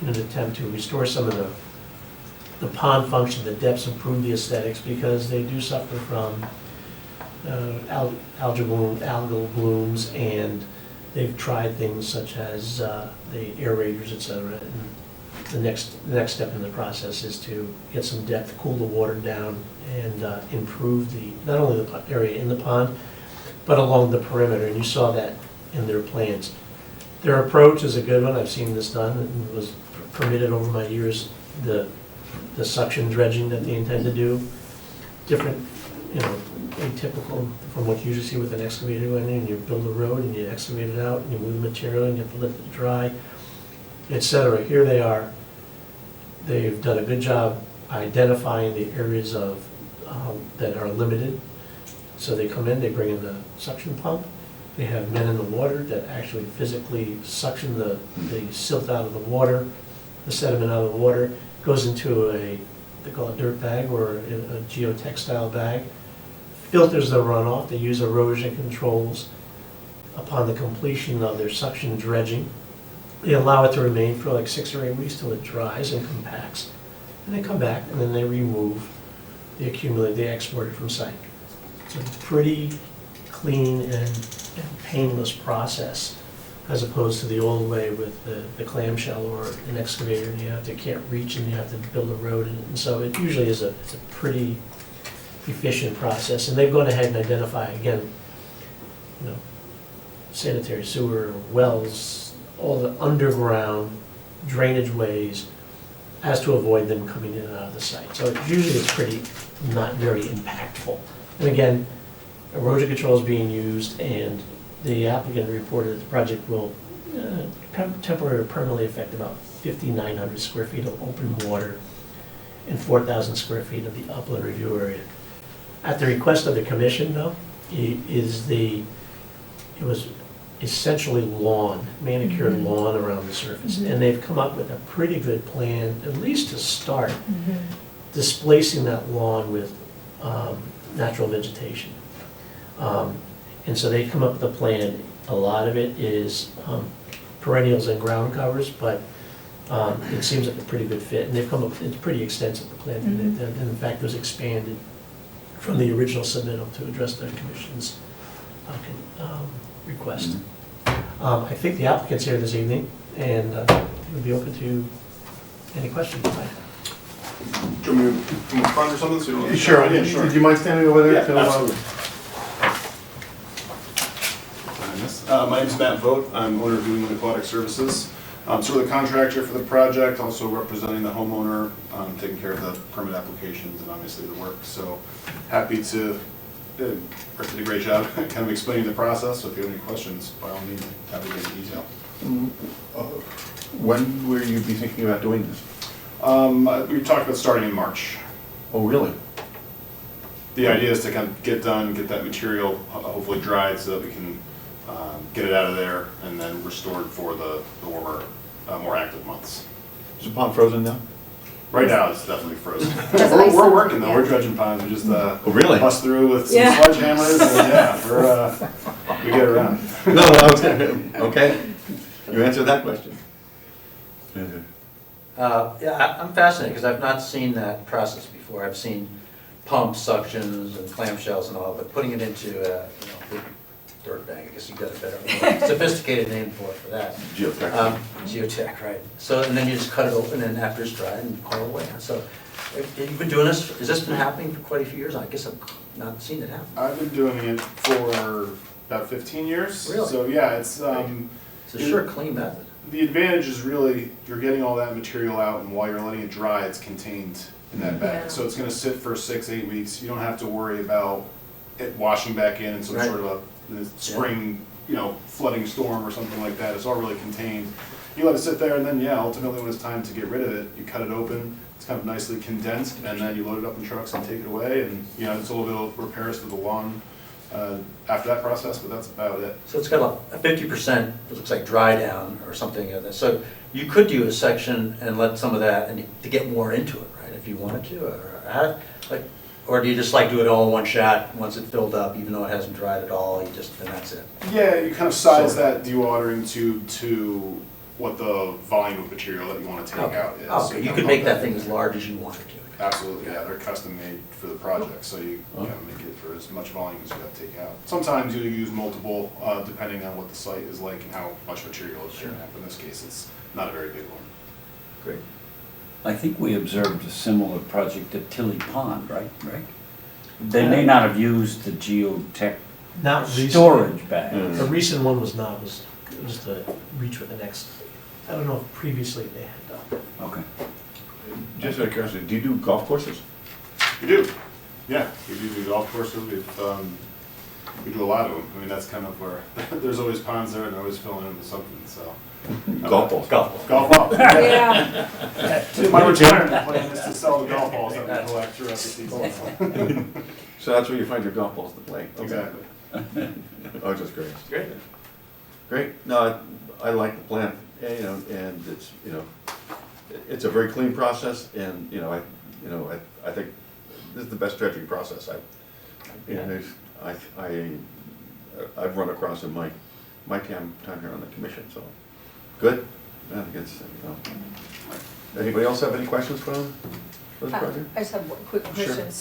in an attempt to restore some of the pond function, the depths, improve the aesthetics, because they do suffer from algal blooms, and they've tried things such as the aerators, et cetera. And the next step in the process is to get some depth, cool the water down, and improve not only the area in the pond, but along the perimeter. And you saw that in their plans. Their approach is a good one. I've seen this done, and was permitted over my years. The suction dredging that they intend to do, different, atypical from what you usually see with an excavator going in. You build a road and you excavate it out and you move the material and you have to let it dry, etc. Here they are. They've done a good job identifying the areas of that are limited. So they come in, they bring in the suction pump. They have men in the water that actually physically suction the silt out of the water, the sediment out of the water. Goes into they call it a dirt bag or a geotextile bag. Filters the runoff. They use erosion controls upon the completion of their suction dredging. They allow it to remain for like 6 or 8 weeks till it dries and compacts. And they come back and then they remove the accumulated, they export it from site. So it's a pretty clean and painless process, as opposed to the old way with the clamshell or an excavator, and you can't reach and you have to build a road. And so it usually is it's a pretty efficient process. And they've gone ahead and identified, again, sanitary sewer, wells, all the underground drainage ways, as to avoid them coming in and out of the site. So usually it's pretty not very impactful. And again, erosion control is being used, and the applicant reported that the project will temporarily or permanently affect about 5,900 square feet of open water and 4,000 square feet of the upland review area. At the request of the commission, though, it was essentially lawn, manicured lawn around the surface. And they've come up with a pretty good plan, at least to start, displacing that lawn with natural vegetation. And so they come up with a plan. A lot of it is perennials and ground covers, but it seems like a pretty good fit. And they've come up, it's pretty extensive, the plan. And in fact, it was expanded from the original submittal to address the commission's request. I think the applicant's here this evening, and we'll be open to any questions you might have. Do you want me to come up front or something? So you don't- Sure, Yeah, sure. Did you mind standing over there? Yeah, till, absolutely. My name's Matt Vogt. I'm owner of New England Aquatic Services. So we're the contractor for the project, also representing the homeowner, taking care of the permit applications and obviously the work. So happy to, Rick did a great job kind of explaining the process. So if you have any questions, by all means, happy to get into detail. When will you be thinking about doing this? We talked about starting in March. Oh, really? The idea is to kind of get done, get that material hopefully dried so that we can get it out of there and then restored for the warmer, more active months. Is the pond frozen now? Right now, it's definitely frozen. That's We're nice. working though, Yeah. we're dredging ponds, we just really? bust through with some Yeah. sledgehammers and yeah, we get around. No, I was gonna, okay. You answered that question. Yeah, I'm fascinated, because I've not seen that process before. I've seen pumps, suctions, and clamshells and all, but putting it into, big dirt bag, I guess you got a better, sophisticated name for that. Geotech. Geotech, right. So, and then you just cut it open, and after it's dried, and haul it away. So, you've been doing this, has this been happening for quite a few years? I guess I've not seen it happen. I've been doing it for about 15 years. Really? So yeah, it's, It's a sure clean method. the advantage is really, you're getting all that material out and while you're letting it dry, it's contained in that bag. Yeah. So it's gonna sit for 6-8 weeks. You don't have to worry about it washing back in some Right. sort of a spring, flooding storm or something like that. It's all really contained. You let it sit there and then, yeah, ultimately when it's time to get rid of it, you cut it open. It's kind of nicely condensed and then you load it up in trucks and take it away. And, it's a little bit of repairs to the lawn after that process, but that's about it. So it's got a 50%, it looks like dry down or something of that. So you could do a section and let some of that, and to get more into it, right, if you wanted to, or do you just do it all in one shot, once it's filled up, even though it hasn't dried at all, and that's it? Yeah, you kind of size that dewatering tube to what the volume of material that you want to take out is. So Okay, you kind could of make bump that thing as large as you wanted to. Absolutely, yeah, they're custom made for the project, so you kind of make it for as much volume as you have to take out. Sometimes you'll use multiple, depending on what the site is like and how much material is going to have. In this case, it's not a very big one. Great. I think we observed a similar project at Tilly Pond, right? They may not have used the geotech Not recently. storage bag. The recent one was not, it was the reach with the next, I don't know if previously they had done. Okay. Just out of curiosity, do you do golf courses? We do, yeah, we do golf courses, we do a lot of them. I mean, that's kind of where, there's always ponds there and they're always filling into something, so. Golf balls. Golf. Golf ball. Yeah, My retirement plan is to sell the golf balls that we collect throughout the season. So that's where you find your golf balls to play? Okay. Exactly. Oh, just great. Great. Great. No, I like the plan, and it's, it's a very clean process, and, I think this is the best dredging process I've run across in my time here on the commission, so, good. I think it's, anybody else have any questions for this project? I just have one quick Sure. question.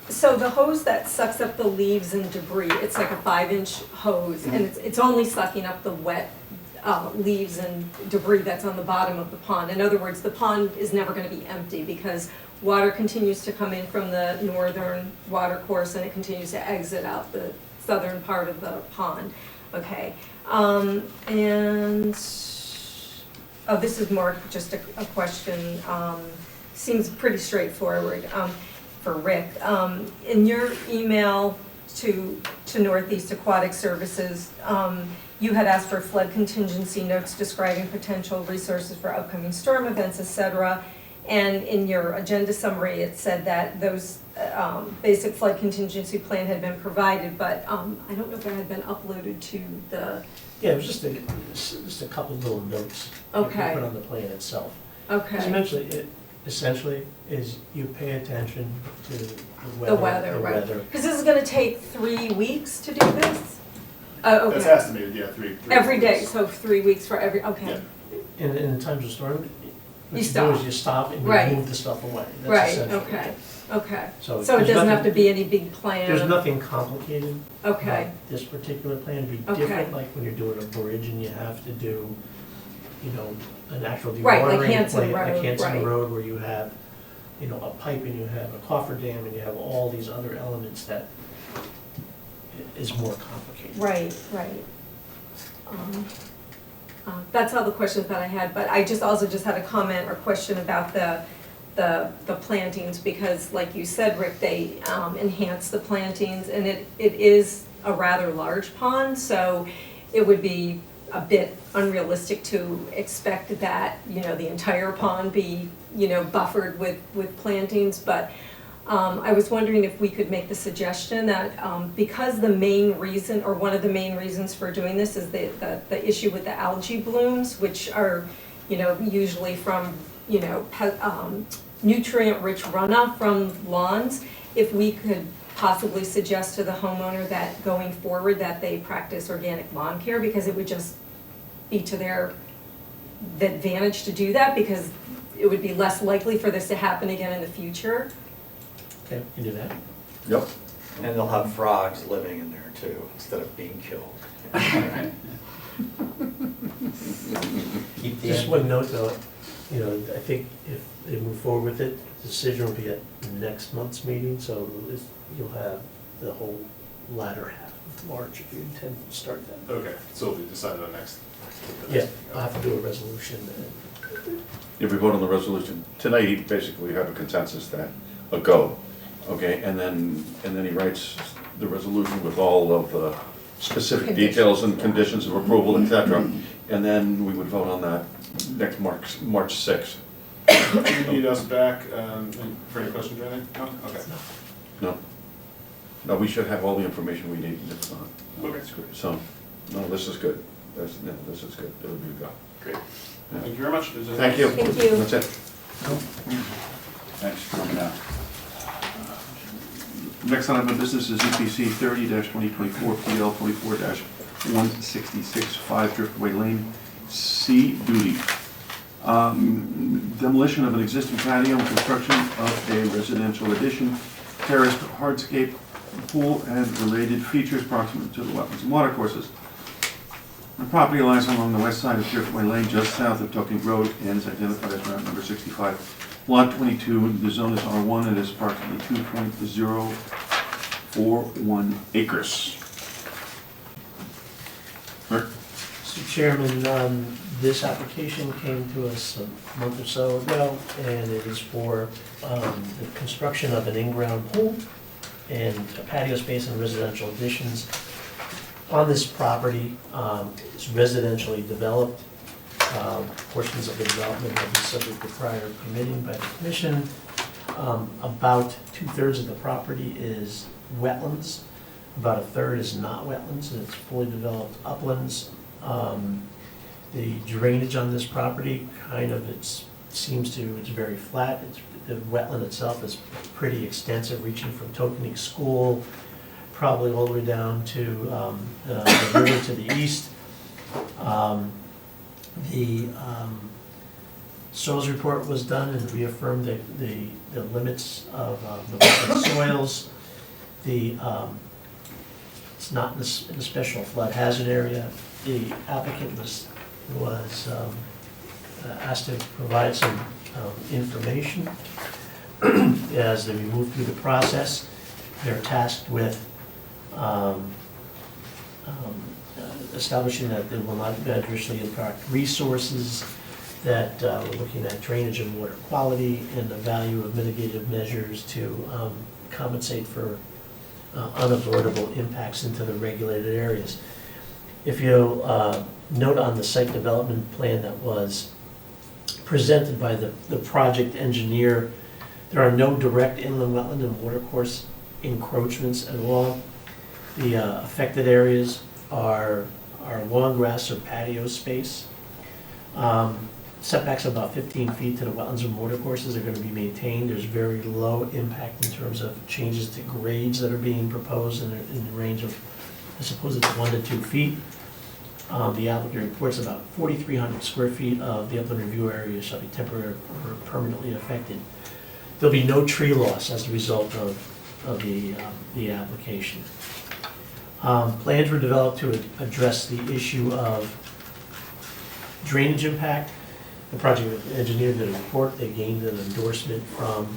So the hose that sucks up the leaves and debris, it's like a 5-inch hose, and it's only sucking up the wet leaves and debris that's on the bottom of the pond. In other words, the pond is never going to be empty because water continues to come in from the northern water course and it continues to exit out the southern part of the pond. Okay, this is more just a question, seems pretty straightforward for Rick. In your email to Northeast Aquatic Services, you had asked for flood contingency notes describing potential resources for upcoming storm events, et cetera. And in your agenda summary, it said that those basic flood contingency plan had been provided, but I don't know if that had been uploaded to the, Yeah, it was just a couple little notes. that we Okay. Put on the plan itself. okay. It essentially is you pay attention to the weather. The weather, right. Because this is gonna take 3 weeks to do this? Oh, That's okay. estimated, yeah, three. Every day, weeks. so 3 weeks for every, okay. Yeah. In times of storm, what You you do stop. is you stop and Right. you move the stuff away. That's Right, essentially okay, it. okay. So So it there's doesn't have to nothing- be any big plan? There's nothing complicated. Okay, about This particular plan would be Okay. different, like when you're doing a bridge and you have to do, you know, an actual Right, like dewatering Hanson plan, like Road, Hanson right. Road, where you have, you know, a pipe and you have a cofferdam and you have all these other elements that is more complicated. right, right. That's all the questions that I had, but I also just had a comment or question about the plantings, because like you said, Rick, they enhance the plantings, and it is a rather large pond, so it would be a bit unrealistic to expect that, you know, the entire pond be, you know, buffered with plantings, but I was wondering if we could make the suggestion that, because the main reason, or one of the main reasons for doing this is the issue with the algae blooms, which are, you know, usually from, you know, nutrient-rich runoff from lawns, if we could possibly suggest to the homeowner that going forward that they practice organic lawn care, because it would just be to their advantage to do that, because it would be less likely for this to happen again in the future. Okay, you do that. Yep. And they'll have frogs living in there too, instead of being killed. Keep the Just end. one note though, you know, I think if they move forward with it, the decision will be at next month's meeting, so you'll have the whole latter half of March if you intend to start that. Okay, so we decided on next. Yeah, I'll have to do a resolution and If we vote on the resolution, tonight, he basically have a consensus that, a go, okay? And then he writes the resolution with all of the specific details and conditions of approval, et cetera. And then we would vote on that next March 6th. Do you need us back for any questions or anything? No? Okay. No? No, we should have all the information we need, it's not. Okay. It's good. So, no, this is good. This is good. It'll be a go. Great. Thank you very much. Thank you. Thank you. That's it. Thanks for coming out. Next item of business is EPC 30-2024, PL 24-166, 5 Driftway Lane, C duty. Demolition of an existing patio and construction of a residential addition, terraced hardscape, pool, and related features proximate to the wetlands and watercourses. The property lies along the west side of Driftway Lane, just south of Tokenie Road, and is identified as route number 65. Lot 22, the zone is R1, and is approximately 2.041 acres. Rick? Mr. Chairman, this application came to us a month or so ago, and it is for the construction of an in-ground pool and a patio space and residential additions. On this property, it's residentially developed. Portions of the development have been subject to prior permitting by the commission. About 2/3 of the property is wetlands. About 1/3 is not wetlands, and it's fully developed uplands. The drainage on this property, it's very flat. The wetland itself is pretty extensive, reaching from Tokenie School, probably all the way down to the river to the east. The soils report was done and reaffirmed the limits of the wetland soils. It's not in the special flood hazard area. The applicant was asked to provide some information as they move through the process. They're tasked with establishing that they will not adversely impact resources, that we're looking at drainage and water quality, and the value of mitigative measures to compensate for unavoidable impacts into the regulated areas. If you'll note on the site development plan that was presented by the project engineer, there are no direct inland wetland and watercourse encroachments at all. The affected areas are lawn grass or patio space. Setbacks of about 15 feet to the wetlands and watercourses are going to be maintained. There's very low impact in terms of changes to grades that are being proposed in the range of, I suppose it's 1 to 2 feet. The applicant reports about 4,300 square feet of the upland review area shall be temporarily or permanently affected. There'll be no tree loss as a result of the application. Plans were developed to address the issue of drainage impact. The project engineer did a report. They gained an endorsement from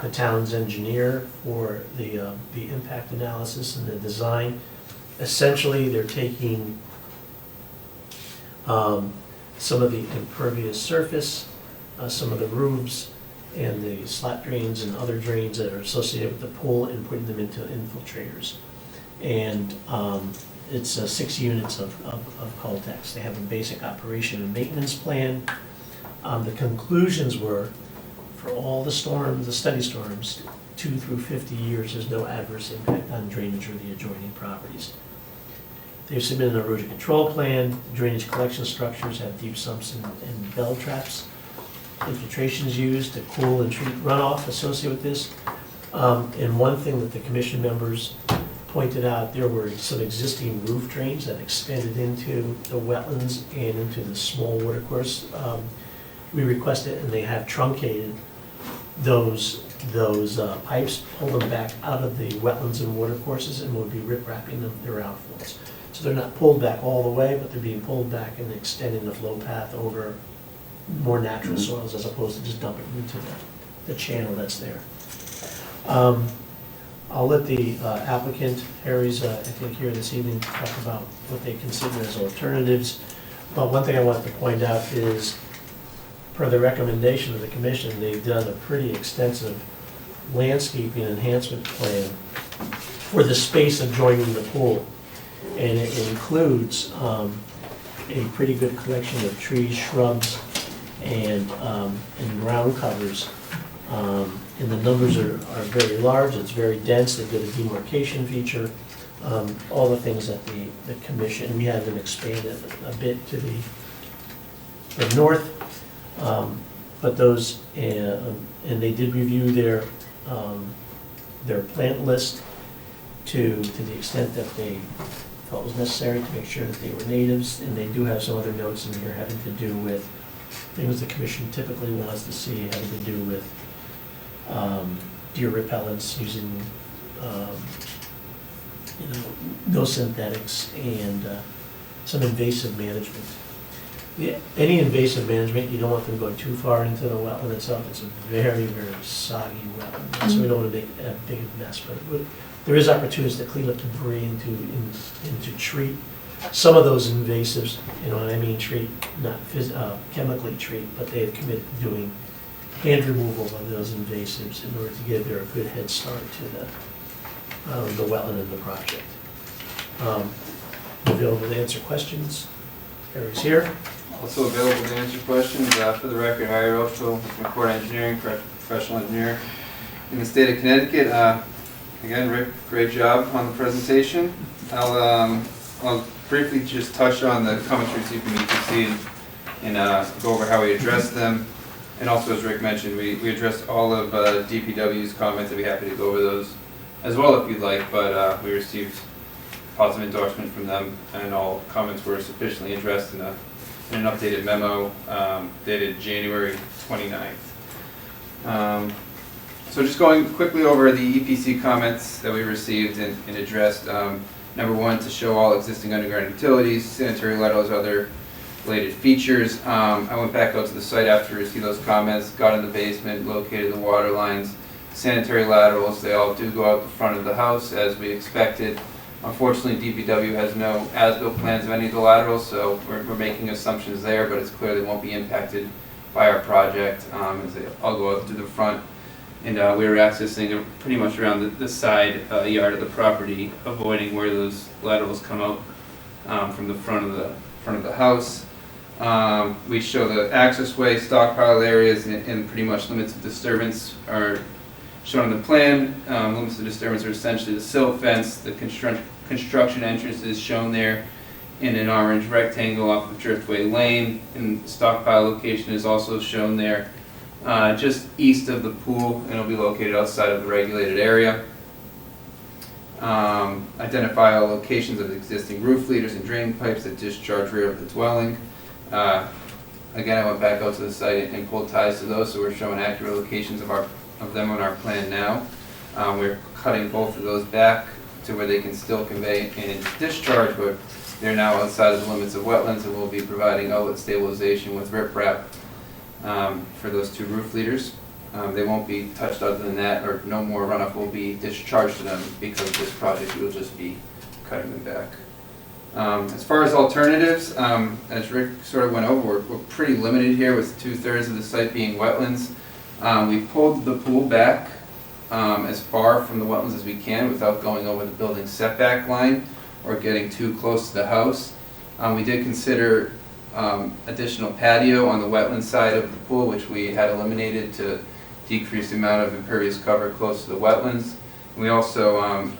the town's engineer for the impact analysis and the design. Essentially, they're taking some of the impervious surface, some of the roofs, and the slot drains and other drains that are associated with the pool and putting them into infiltrators. And it's 6 units of Coltex. They have a basic operation and maintenance plan. The conclusions were, for all the storms, the study storms, 2 through 50 years, there's no adverse impact on drainage or the adjoining properties. They've submitted an erosion control plan. Drainage collection structures have deep sumps and bell traps. Infiltration is used to cool and treat runoff associated with this. And one thing that the commission members pointed out, there were some existing roof drains that expanded into the wetlands and into the small watercourse. We requested, and they have truncated those pipes, pull them back out of the wetlands and watercourses, and we'll be rip-wrapping them, their outfalls. So they're not pulled back all the way, but they're being pulled back and extending the flow path over more natural soils as opposed to just dumping into the channel that's there. I'll let the applicant, Harry's, I think, here this evening, talk about what they consider as alternatives. But one thing I wanted to point out is, per the recommendation of the commission, they've done a pretty extensive landscaping enhancement plan for the space adjoining the pool. And it includes a pretty good collection of trees, shrubs, and ground covers. And the numbers are very large, it's very dense, they did a demarcation feature, all the things that the commission, we had them expanded a bit to the north, but those, and they did review their plant list to the extent that they felt was necessary to make sure that they were natives, and they do have some other notes in here having to do with things the commission typically wants to see, having to do with deer repellents, using no synthetics, and some invasive management. Any invasive management, you don't want them going too far into the wetland itself. It's a very, very soggy wetland, so we don't want to make a big mess. But there is opportunities to clean up debris and to treat some of those invasives. You know what I mean? Treat, not chemically treat, but they have committed to doing hand removal of those invasives in order to give their a good head start to the wetland and the project. Available to answer questions. Harry's here. Also available to answer questions. For the record, Harry Rochel, McCord Engineering, professional engineer in the state of Connecticut. Again, Rick, great job on the presentation. I'll briefly just touch on the comments received from EPC and go over how we addressed them. And also, as Rick mentioned, we addressed all of DPW's comments. I'd be happy to go over those as well if you'd like, but we received positive endorsement from them, and all comments were sufficiently addressed in an updated memo dated January 29th. So just going quickly over the EPC comments that we received and addressed. Number one, to show all existing underground utilities, sanitary laterals, other related features. I went back out to the site after receiving those comments, got in the basement, located the water lines, sanitary laterals. They all do go out the front of the house as we expected. Unfortunately, DPW has no as-built plans of any of the laterals, so we're making assumptions there, but it's clear they won't be impacted by our project as they all go out to the front. And we were accessing pretty much around the side yard of the property, avoiding where those laterals come out from the front of the house. We show the accessway, stockpile areas, and pretty much limits of disturbance are shown on the plan. Limits of disturbance are essentially the silt fence, the construction entrance is shown there in an orange rectangle off of Driftway Lane, and the stockpile location is also shown there just east of the pool, and it'll be located outside of the regulated area. Identify all locations of existing roof leaders and drain pipes that discharge rear of the dwelling. Again, I went back out to the site and pulled ties to those, so we're showing accurate locations of them on our plan now. We're cutting both of those back to where they can still convey and discharge, but they're now outside of the limits of wetlands, and we'll be providing outlet stabilization with riprap for those two roof leaders. They won't be touched other than that, or no more runoff will be discharged to them because of this project. We'll just be cutting them back. As far as alternatives, as Rick sort of went over, we're pretty limited here with 2/3 of the site being wetlands. We pulled the pool back as far from the wetlands as we can without going over the building setback line or getting too close to the house. We did consider additional patio on the wetland side of the pool, which we had eliminated to decrease the amount of impervious cover close to the wetlands. We also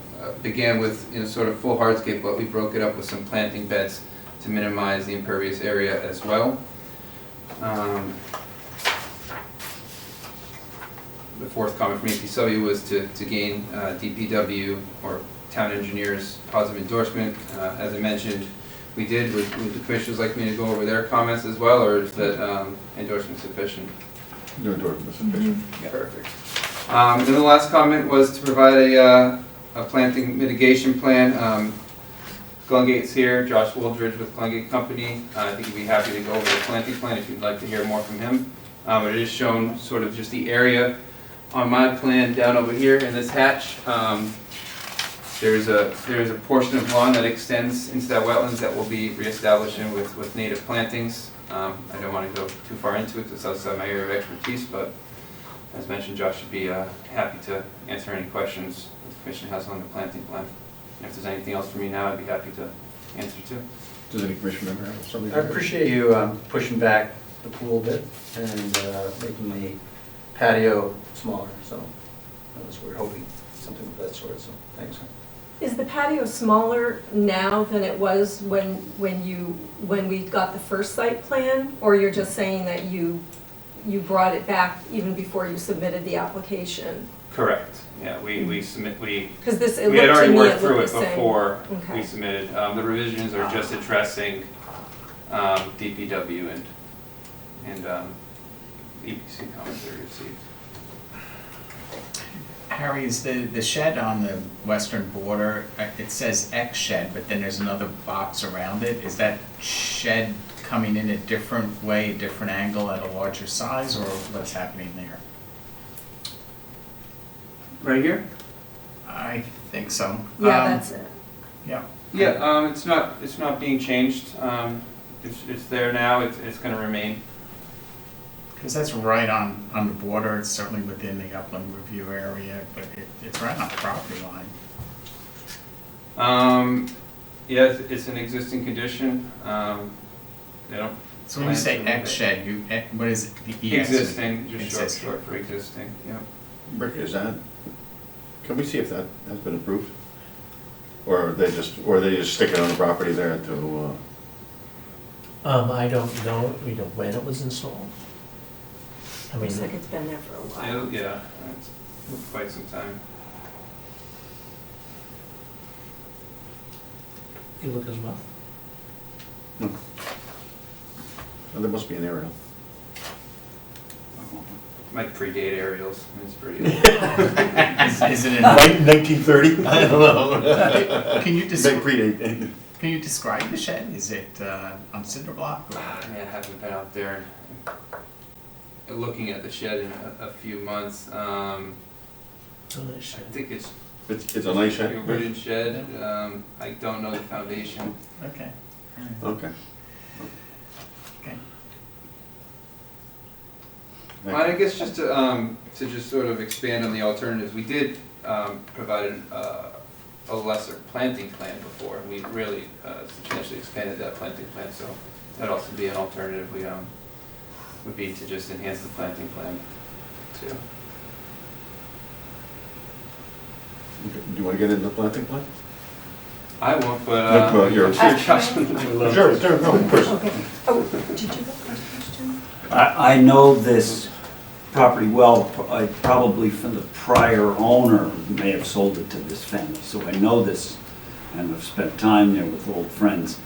began with sort of full hardscape, but we broke it up with some planting beds to minimize the impervious area as well. The fourth comment from EPW was to gain DPW or town engineers' positive endorsement. As I mentioned, we did. Would the commissioners like me to go over their comments as well, or is that endorsement sufficient? Your endorsement is sufficient. Perfect. And the last comment was to provide a planting mitigation plan. Glungate's here, Josh Wooldridge with Glungate Company. I think he'd be happy to go over the planting plan if you'd like to hear more from him. But it is shown sort of just the area on my plan down over here in this hatch. There is a portion of lawn that extends into that wetlands that will be reestablishing with native plantings. I don't want to go too far into it because it's outside my area of expertise, but as mentioned, Josh should be happy to answer any questions the commission has on the planting plan. And if there's anything else for me now, I'd be happy to answer too. Does any commission member have something? I appreciate you pushing back the pool a bit and making the patio smaller, so that was, we were hoping something of that sort, so thanks. Is the patio smaller now than it was when we got the first site plan? Or you're just saying that you brought it back even before you submitted the application? Correct. Yeah, we Because this, it we had looked to already me, worked it through looked it the same. before Okay. we submitted. The revisions are just addressing DPW and EPC comments that we received. Harry, is the shed on the western border, it says X shed, but then there's another box around it. Is that shed coming in a different way, a different angle at a larger size, or what's happening there? Right here? I think so. Yeah, that's it. Yeah. Yeah, it's not being changed. It's there now. It's going to remain. Because that's right on the border, it's certainly within the upland review area, but it's right on the property line. Yeah, it's an existing condition. They don't. So when you say X shed, what is it? The EX? Existing, just Existing. short for existing. Yeah. Rick, is that, can we see if that has been approved? Or they just stick it on the property there to, I don't know, when it was installed. I mean, Looks like it's been there for a while. Yeah, it's quite some time. you look as well. well, there must be an aerial. Might predate aerials. It's pretty. Is it in? 1930? I don't know. Can you Big describe? predate. Can you describe the shed? Is it on cinder block? Or? I mean, I haven't been out there looking at the shed in a few months. I think it's It's a nice a shed? wooden shed. I don't know the foundation. Okay. All right. Okay. Okay. Well, I guess just to just sort of expand on the alternatives, we did provide a lesser planting plan before. We really substantially expanded that planting plan, so that'd also be an alternative. We would be to just enhance the planting plan too. Okay, do you want to get into the planting plan? I won't, but Look, well, you're- Josh. Sure, no, of course. Okay. Oh, did you have a question? I know this property well, I probably from the prior owner may have sold it to this family, so I know this, and I've spent time there with old friends.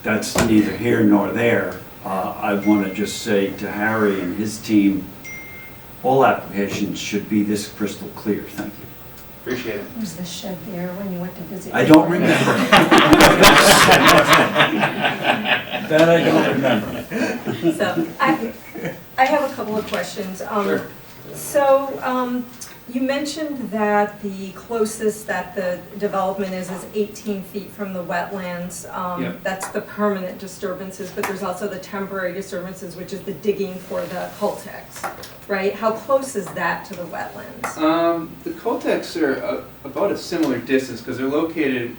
That's neither here nor there. I want to just say to Harry and his team, all applications should be this crystal clear, thank you. Appreciate it. Was the shed there when you went to visit? I don't remember. That I don't remember. So, I have a couple of questions. Sure. So, you mentioned that the closest that the development is 18 feet from the wetlands. Yep. That's the permanent disturbances, but there's also the temporary disturbances, which is the digging for the Coltex, right? How close is that to the wetlands? The Coltex are about a similar distance because they're located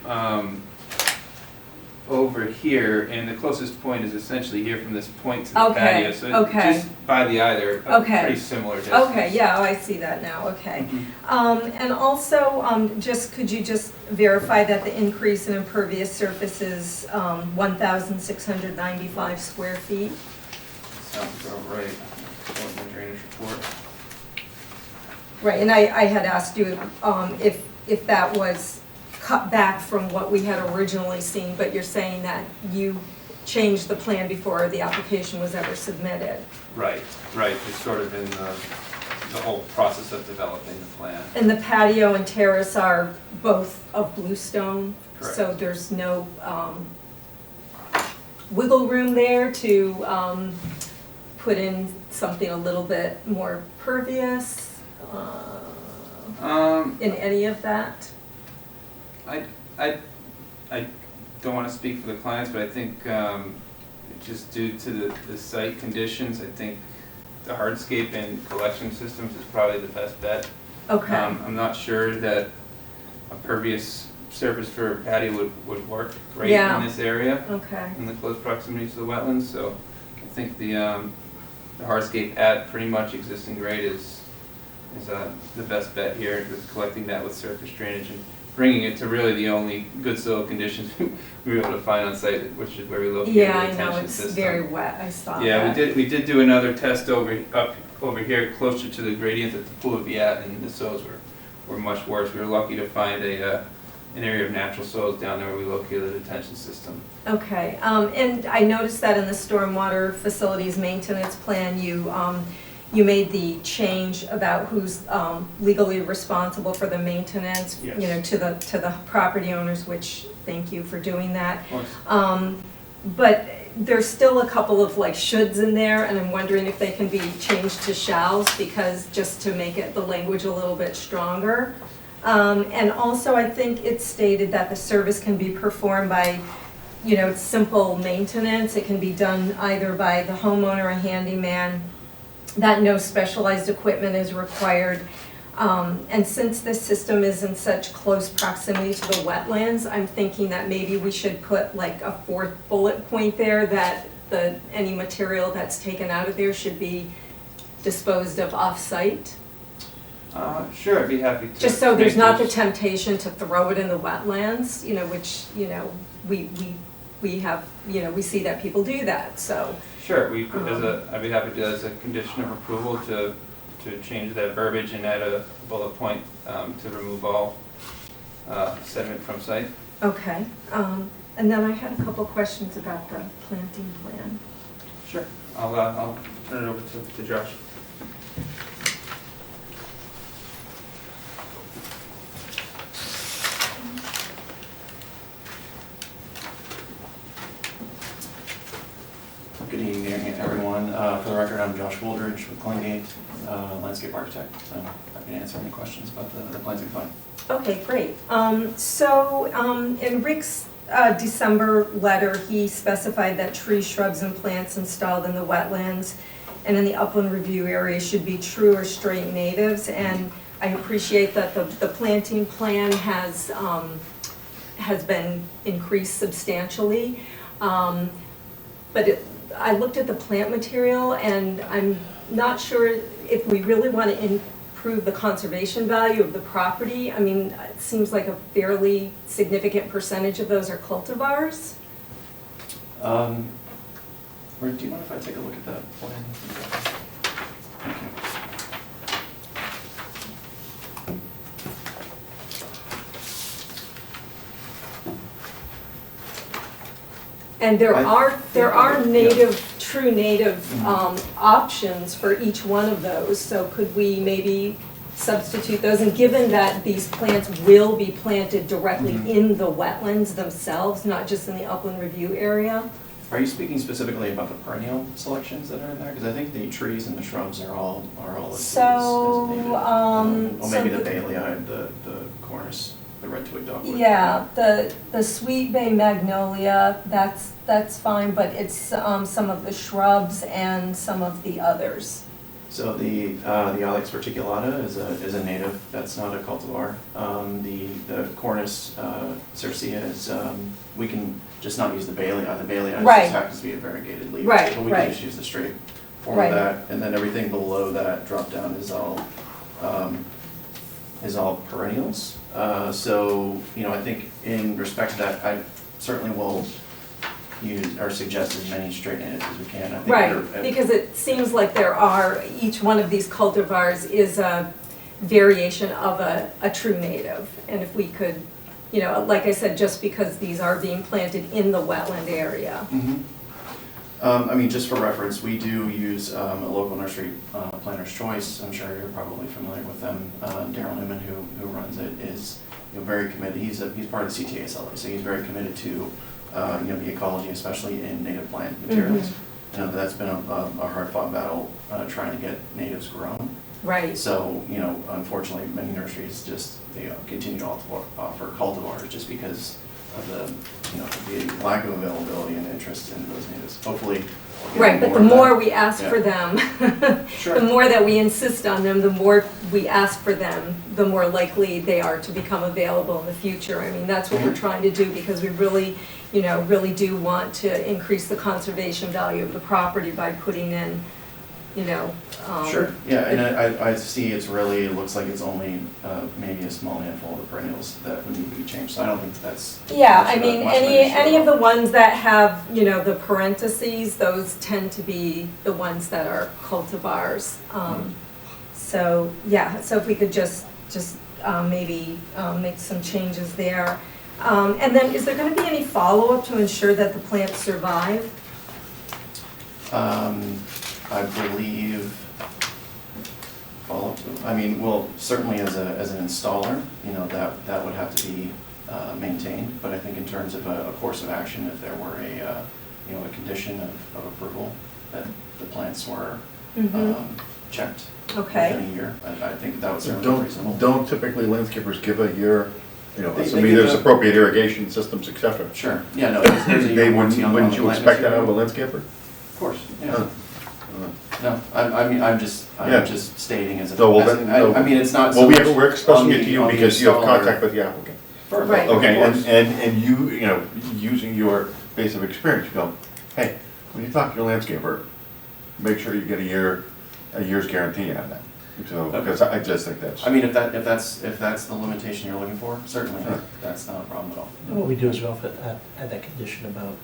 over here, and the closest point is essentially here from this point to the Okay, patio. So okay. just by the eye, they're a Okay. pretty similar distance. Okay, yeah, oh, I see that now, okay. Mhm. And also, could you just verify that the increase in impervious surface is 1,695 square feet? Sounds about right. What my drainage report. Right, and I had asked you if that was cut back from what we had originally seen, but you're saying that you changed the plan before the application was ever submitted. Right. It's sort of in the whole process of developing the plan. And the patio and terrace are both of bluestone? Correct. So there's no wiggle room there to put in something a little bit more pervious in any of that? I don't want to speak for the clients, but I think just due to the site conditions, I think the hardscape and collection systems is probably the best bet. Okay, I'm not sure that a pervious surface for a patio would work great Yeah. in this area, okay, in the close proximity to the wetlands, so I think the hardscape at pretty much existing grade is the best bet here, with collecting that with surface drainage and bringing it to really the only good soil conditions we were able to find on site, which is where we located the yeah, I retention know, system. it's very wet, I saw that. Yeah, we did do another test over here closer to the gradient that the pool would be at, and the soils were much worse. We were lucky to find an area of natural soils down there where we located the detention system. Okay, and I noticed that in the stormwater facilities maintenance plan, you made the change about who's legally responsible for the maintenance, Yes. you know, to the property owners, which, thank you for doing that. Of course. But there's still a couple of like shoulds in there, and I'm wondering if they can be changed to shalls, because just to make it, the language a little bit stronger. And also, I think it's stated that the service can be performed by, you know, simple maintenance. It can be done either by the homeowner, a handyman, that no specialized equipment is required. And since this system is in such close proximity to the wetlands, I'm thinking that maybe we should put like a fourth bullet point there, that any material that's taken out of there should be disposed of off-site. Sure, I'd be happy to. Just so there's make not the those- temptation to throw it in the wetlands, you know, which, you know, we have, you know, we see that people do that, so. Sure, I'd be happy to, as a condition of approval, to change that verbiage and add a bullet point to remove all sediment from site. Okay, and then I had a couple questions about the planting plan. Sure. I'll turn it over to Josh. Good evening, everyone. For the record, I'm Josh Wooldridge with Glenngate, landscape architect. So I can answer any questions about the planting plan. Okay, great. In Rick's December letter, he specified that trees, shrubs, and plants installed in the wetlands and in the upland review area should be true or straight natives. And I appreciate that the planting plan has been increased substantially. But I looked at the plant material, and I'm not sure if we really want to improve the conservation value of the property. I mean, it seems like a fairly significant percentage of those are cultivars. Rick, do you mind if I take a look at that plan? Thank you. And there are native, true native options for each one of those. So could we maybe substitute those? And given that these plants will be planted directly in the wetlands themselves, not just in the upland review area? Are you speaking specifically about the perennial selections that are in there? Because I think the trees and the shrubs are all listed So, as native. Or so maybe the the- Baileyide, the cornice, the red twig dogwood. Yeah, the sweet bay magnolia, that's fine, but it's some of the shrubs and some of the others. So the Ilex verticulata is a native, that's not a cultivar. The cornice cercea is, we can just not use the Baileyide. The Baileyide Right. just happens to be a variegated leaf. Right, But we right. can just use the straight form Right. of that. And then everything below that drop down is all perennials. So, I think in respect to that, I certainly will use or suggest as many straight natives as we can. I think Right, they're- because it seems like each one of these cultivars is a variation of a true native. And if we could, like I said, just because these are being planted in the wetland area. Mhm. Just for reference, we do use a local nursery, Planter's Choice. I'm sure you're probably familiar with them. Daryl Newman, who runs it, is very committed. He's part of the CTASLA, so he's very committed to the ecology, especially in native plant materials. That's been a hard-fought battle trying to get natives grown. Right. So, unfortunately, many nurseries they continue to offer cultivars just because of the lack of availability and interest in those natives. Hopefully. we'll get Right, but the of that. more we ask for Yeah. them, Sure. the more that we insist on them, the more we ask for them, the more likely they are to become available in the future. I mean, that's what we're trying to do, because we really, really do want to increase the conservation value of the property by putting in, Sure, yeah, and I see it looks like it's only maybe a small handful of the perennials that would need to be changed, so I don't think that's. Yeah, much I of a- mean, much of an issue any at of the all. ones that have, the parentheses, those tend to be the ones that are cultivars. So, yeah, so if we could just maybe make some changes there. And then, is there gonna be any follow-up to ensure that the plants survive? I believe, well, certainly as an installer, that would have to be maintained, but I think in terms of a course of action, if there were a condition of approval, that the plants were checked Okay. within a year, I think that would certainly be reasonable. Don't typically landscapers give a year, They assuming give there's a- appropriate irrigation systems, et cetera? Sure, yeah, no, there's a year warranty on the Wouldn't you plant expect that out of a material. landscaper? Of course, yeah. Huh. No, I'm Yeah. just stating as a, So, well, as then, a- I mean, it's not so Well, much we're expressing on it the- to you on the because you have installer. contact with the applicant. Perfect, Right. of Okay, course. and you, using your base of experience, you go, hey, when you talk to your landscaper, make sure you get a year's guarantee on that. So, because I just think that's. I mean, if that's the limitation you're looking for, certainly, Sure. that's not a problem at all. What we do is we also add that condition about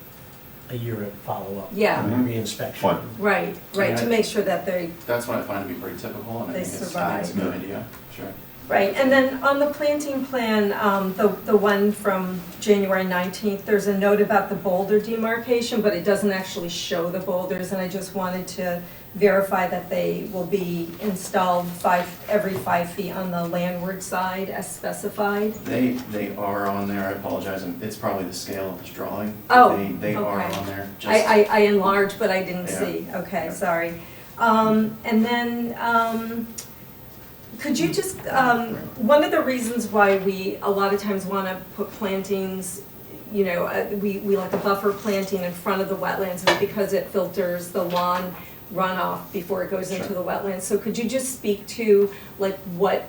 a year of follow-up. Yeah. Mhm. Reinspection. Fine. Right, to Yeah. make sure that they, That's what I find to be pretty typical, and I They think it's survive. a good idea, sure. right. And then on the planting plan, the one from January 19th, there's a note about the boulder demarcation, but it doesn't actually show the boulders, and I just wanted to verify that they will be installed every 5 feet on the landward side as specified. They are on there, I apologize, and it's probably the scale of this drawing. Oh, They are okay. on there, just. I enlarged, but I didn't Yeah. see. Okay, Yeah. sorry. And then, could you just, one of the reasons why we a lot of times want to put plantings, we like a buffer planting in front of the wetlands is because it filters the lawn runoff before it goes into Sure. the wetlands. So could you just speak to like what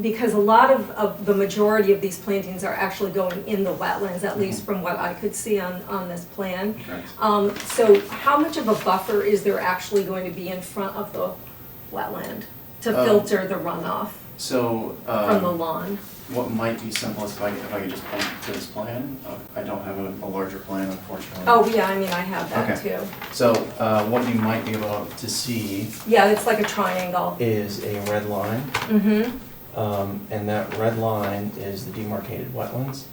because a lot of the majority of these plantings are actually going in the wetlands, at least from what I could see on this plan. Correct. So how much of a buffer is there actually going to be in front of the wetland to filter the runoff So, from the lawn? what might be simplest, if I could just point to this plan, I don't have a larger plan unfortunately. Oh, yeah, I mean, I have that Okay. too. So, what you might be able to see Yeah, it's like a triangle. is a red line, Mm-hmm, and that red line is the demarcated wetlands.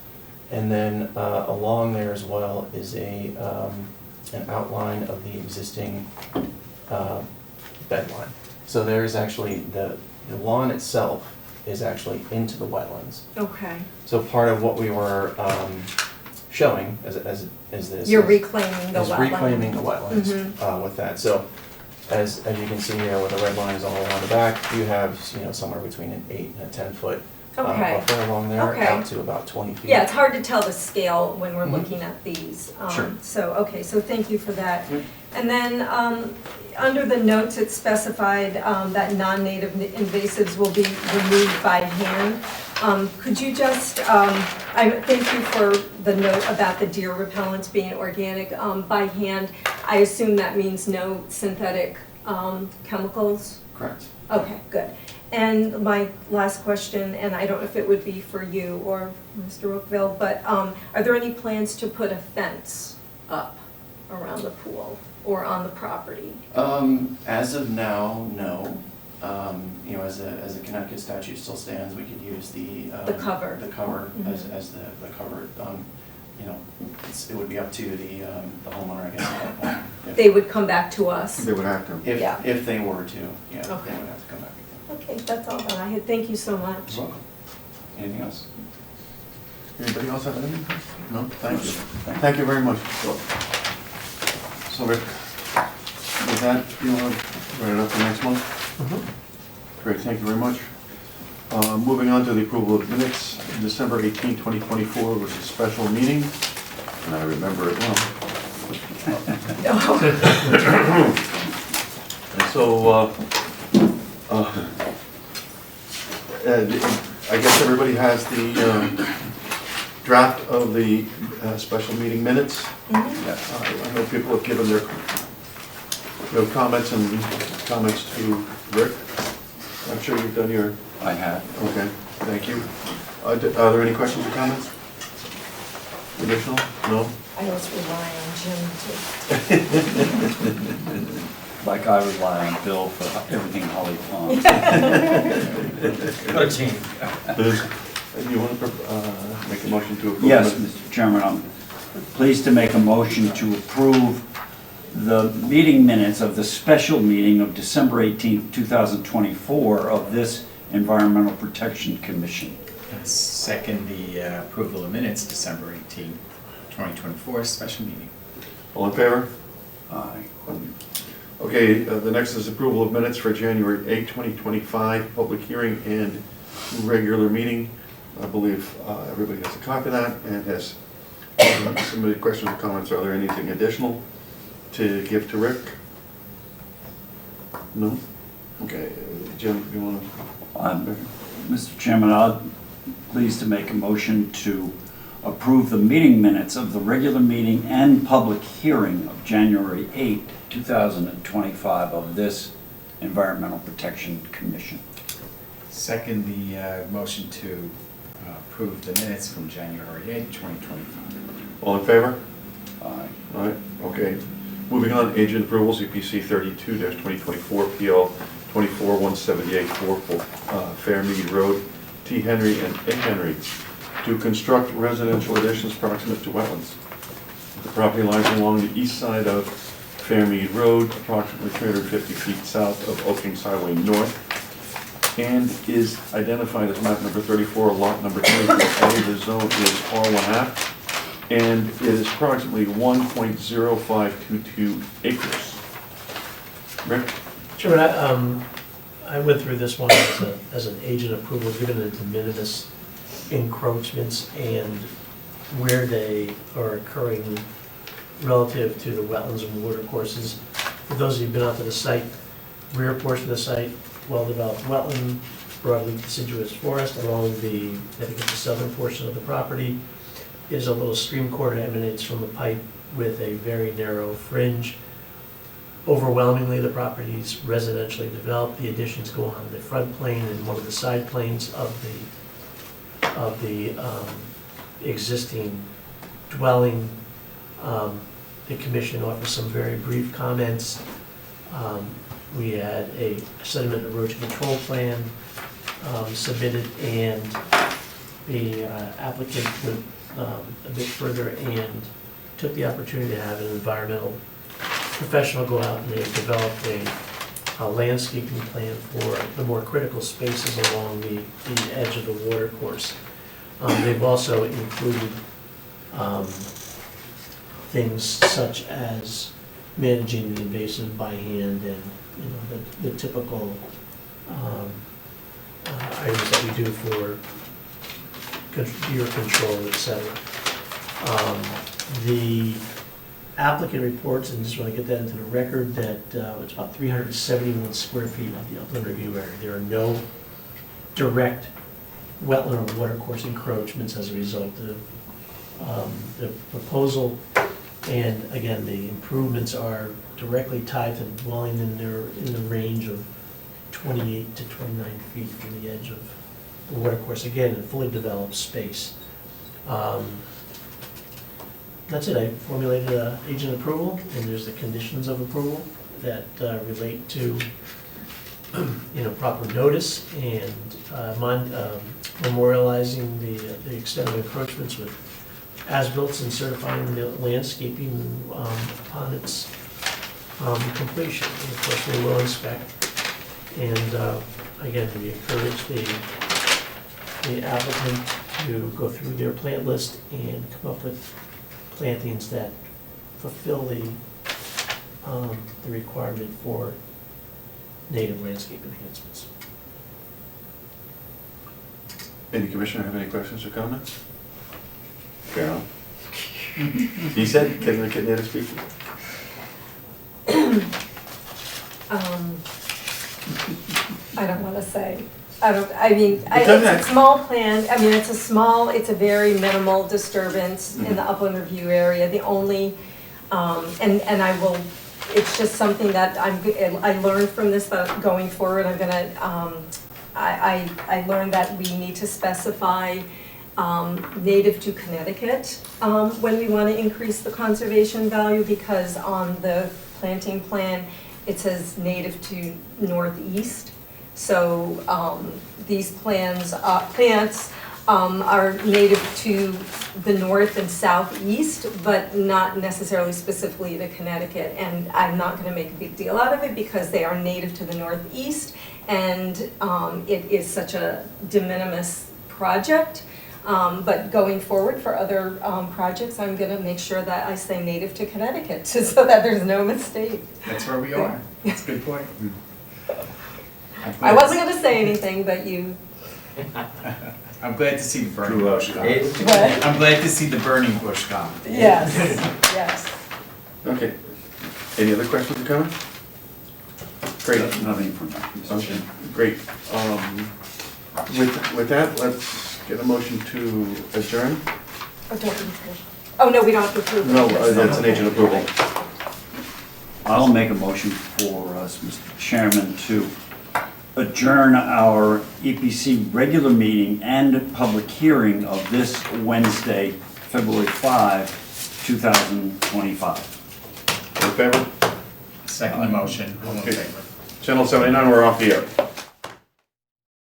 And then along there as well is an outline of the existing bed line. So there's actually, the lawn itself is actually into the wetlands. okay. So part of what we were showing as this. You're is- reclaiming the is wetland. reclaiming the wetlands with that. So as you can see here, where the red line is all along the back, you have, somewhere between an 8 and a 10-foot Okay. buffer along there, Okay. out to about 20 feet. Yeah, it's hard to tell the scale when we're Mhm. looking at these. Sure. So, okay, so thank you for that. Yep. And then, under the notes, it's specified that non-native invasives will be removed by hand. Could you just, I thank you for the note about the deer repellents being organic by hand. I assume that means no synthetic chemicals? Correct. Okay, good. And my last question, and I don't know if it would be for you or Mr. Rookville, but are there any plans to put a fence up around the pool or on the property? As of now, no. As a Connecticut statute still stands, we could use the. The cover. The cover Mhm. as the cover. It would be up to the homeowner, I guess, at that point. They would come back to us? They would have to. Yeah. If they were to, yeah, they would Okay. have to come back. Okay, that's all that I had. Thank you so much. You're welcome. Anything else? Anybody else have anything? No? Thank you. Thank you very much. So Rick, with that, you want to write it up for next month? Great, thank you very much. Moving on to the approval of minutes, December 18, 2024 was a special meeting, and I remember it well. And so, I guess everybody has the draft of the special meeting minutes. I know people have given their comments to Rick. I'm sure you've done your, I have. okay, thank you. Are there any questions or comments? Additional? No? I always rely on Jim to. Like I rely on Bill for everything Holly Pond. What a team. You want to make a motion to approve? Yes, it? Mr. Chairman, I'm pleased to make a motion to approve the meeting minutes of the special meeting of December 18th, 2024 of this Environmental Protection Commission. Second, the approval of minutes, December 18, 2024, special meeting. All in favor? Aye. Okay, the next is approval of minutes for January 8, 2025, public hearing and regular meeting. I believe everybody has a copy of that and has submitted questions or comments. Are there anything additional to give to Rick? No? Okay, Jim, you want to? Mr. Chairman, I'm pleased to make a motion to approve the meeting minutes of the regular meeting and public hearing of January 8, 2025 of this Environmental Protection Commission. Second, the motion to approve the minutes from January 8, 2025. All in favor? Aye. All right, okay. Moving on, agent approvals, EPC 32-2024, PL 24-178, 4 Fairmead Road, T. Henry and A. Henry, to construct residential additions proximate to wetlands. The property lies along the east side of Fairmead Road, approximately 350 feet south of Oak Kings Highway North, and is identified as map number 34, lot number 24A. The zone is R1/2, and it is approximately 1.0522 acres. Rick? Sure, I went through this one as an agent approval, given the de minimis encroachments and where they are occurring relative to the wetlands and water courses. For those of you who've been out to the site, rear portion of the site, well-developed wetland, broadleaf deciduous forest along the, I think it's the southern portion of the property. Is a little stream core that emanates from a pipe with a very narrow fringe. Overwhelmingly, the property is residentially developed. The additions go on the floodplain and one of the side planes of the existing dwelling. The commission offers some very brief comments. We had a sediment erosion control plan submitted, and the applicant went a bit further and took the opportunity to have an environmental professional go out, and they developed a landscaping plan for the more critical spaces along the edge of the water course. They've also included things such as managing the invasive by hand and, you know, the typical items that we do for deer control, et cetera. The applicant reports, and just want to get that into the record, that it's about 371 square feet of the upland review area. There are no direct wetland or watercourse encroachments as a result of the proposal. And again, the improvements are directly tied to the dwelling, and they're in the range of 28 to 29 feet from the edge of the watercourse. Again, a fully developed space. That's it. I formulated an agent approval, and there's the conditions of approval that relate to, you know, proper notice and memorializing the extent of encroachments with as-built and certifying the landscaping upon its completion. And of course, we will inspect. And again, we encourage the applicant to go through their plant list and come up with plantings that fulfill the requirement for native landscape enhancements. Any commissioner have any questions or comments? Carol? He said, can native speak? I don't want to say. It's doesn't- a small plan, it's a very minimal disturbance in the upland review area. The only, and I will, it's just something that I learned from this, that going forward, I'm gonna, I learned that we need to specify native to Connecticut when we want to increase the conservation value, because on the planting plan, it says native to northeast. So these plants are native to the north and southeast, but not necessarily specifically to Connecticut. And I'm not going to make a big deal out of it because they are native to the northeast, and it is such a de minimis project. But going forward for other projects, I'm going to make sure that I say native to Connecticut so that there's no mistake. That's where we are. That's a good point. I wasn't going to say anything, but you. I'm glad to see the burning bush gone. What? I'm glad to see the burning bush gone. Yes, yes. Okay. Any other questions or comments? Great. Nothing from that. Okay, great. With that, let's get a motion to adjourn. Oh, no, we don't have to approve it. No, that's an agent approval. I'll make a motion for us, Mr. Chairman, to adjourn our EPC regular meeting and public hearing of this Wednesday, February 5, 2025. All in favor? Second motion. All in Okay. favor. Channel 79, we're off the air.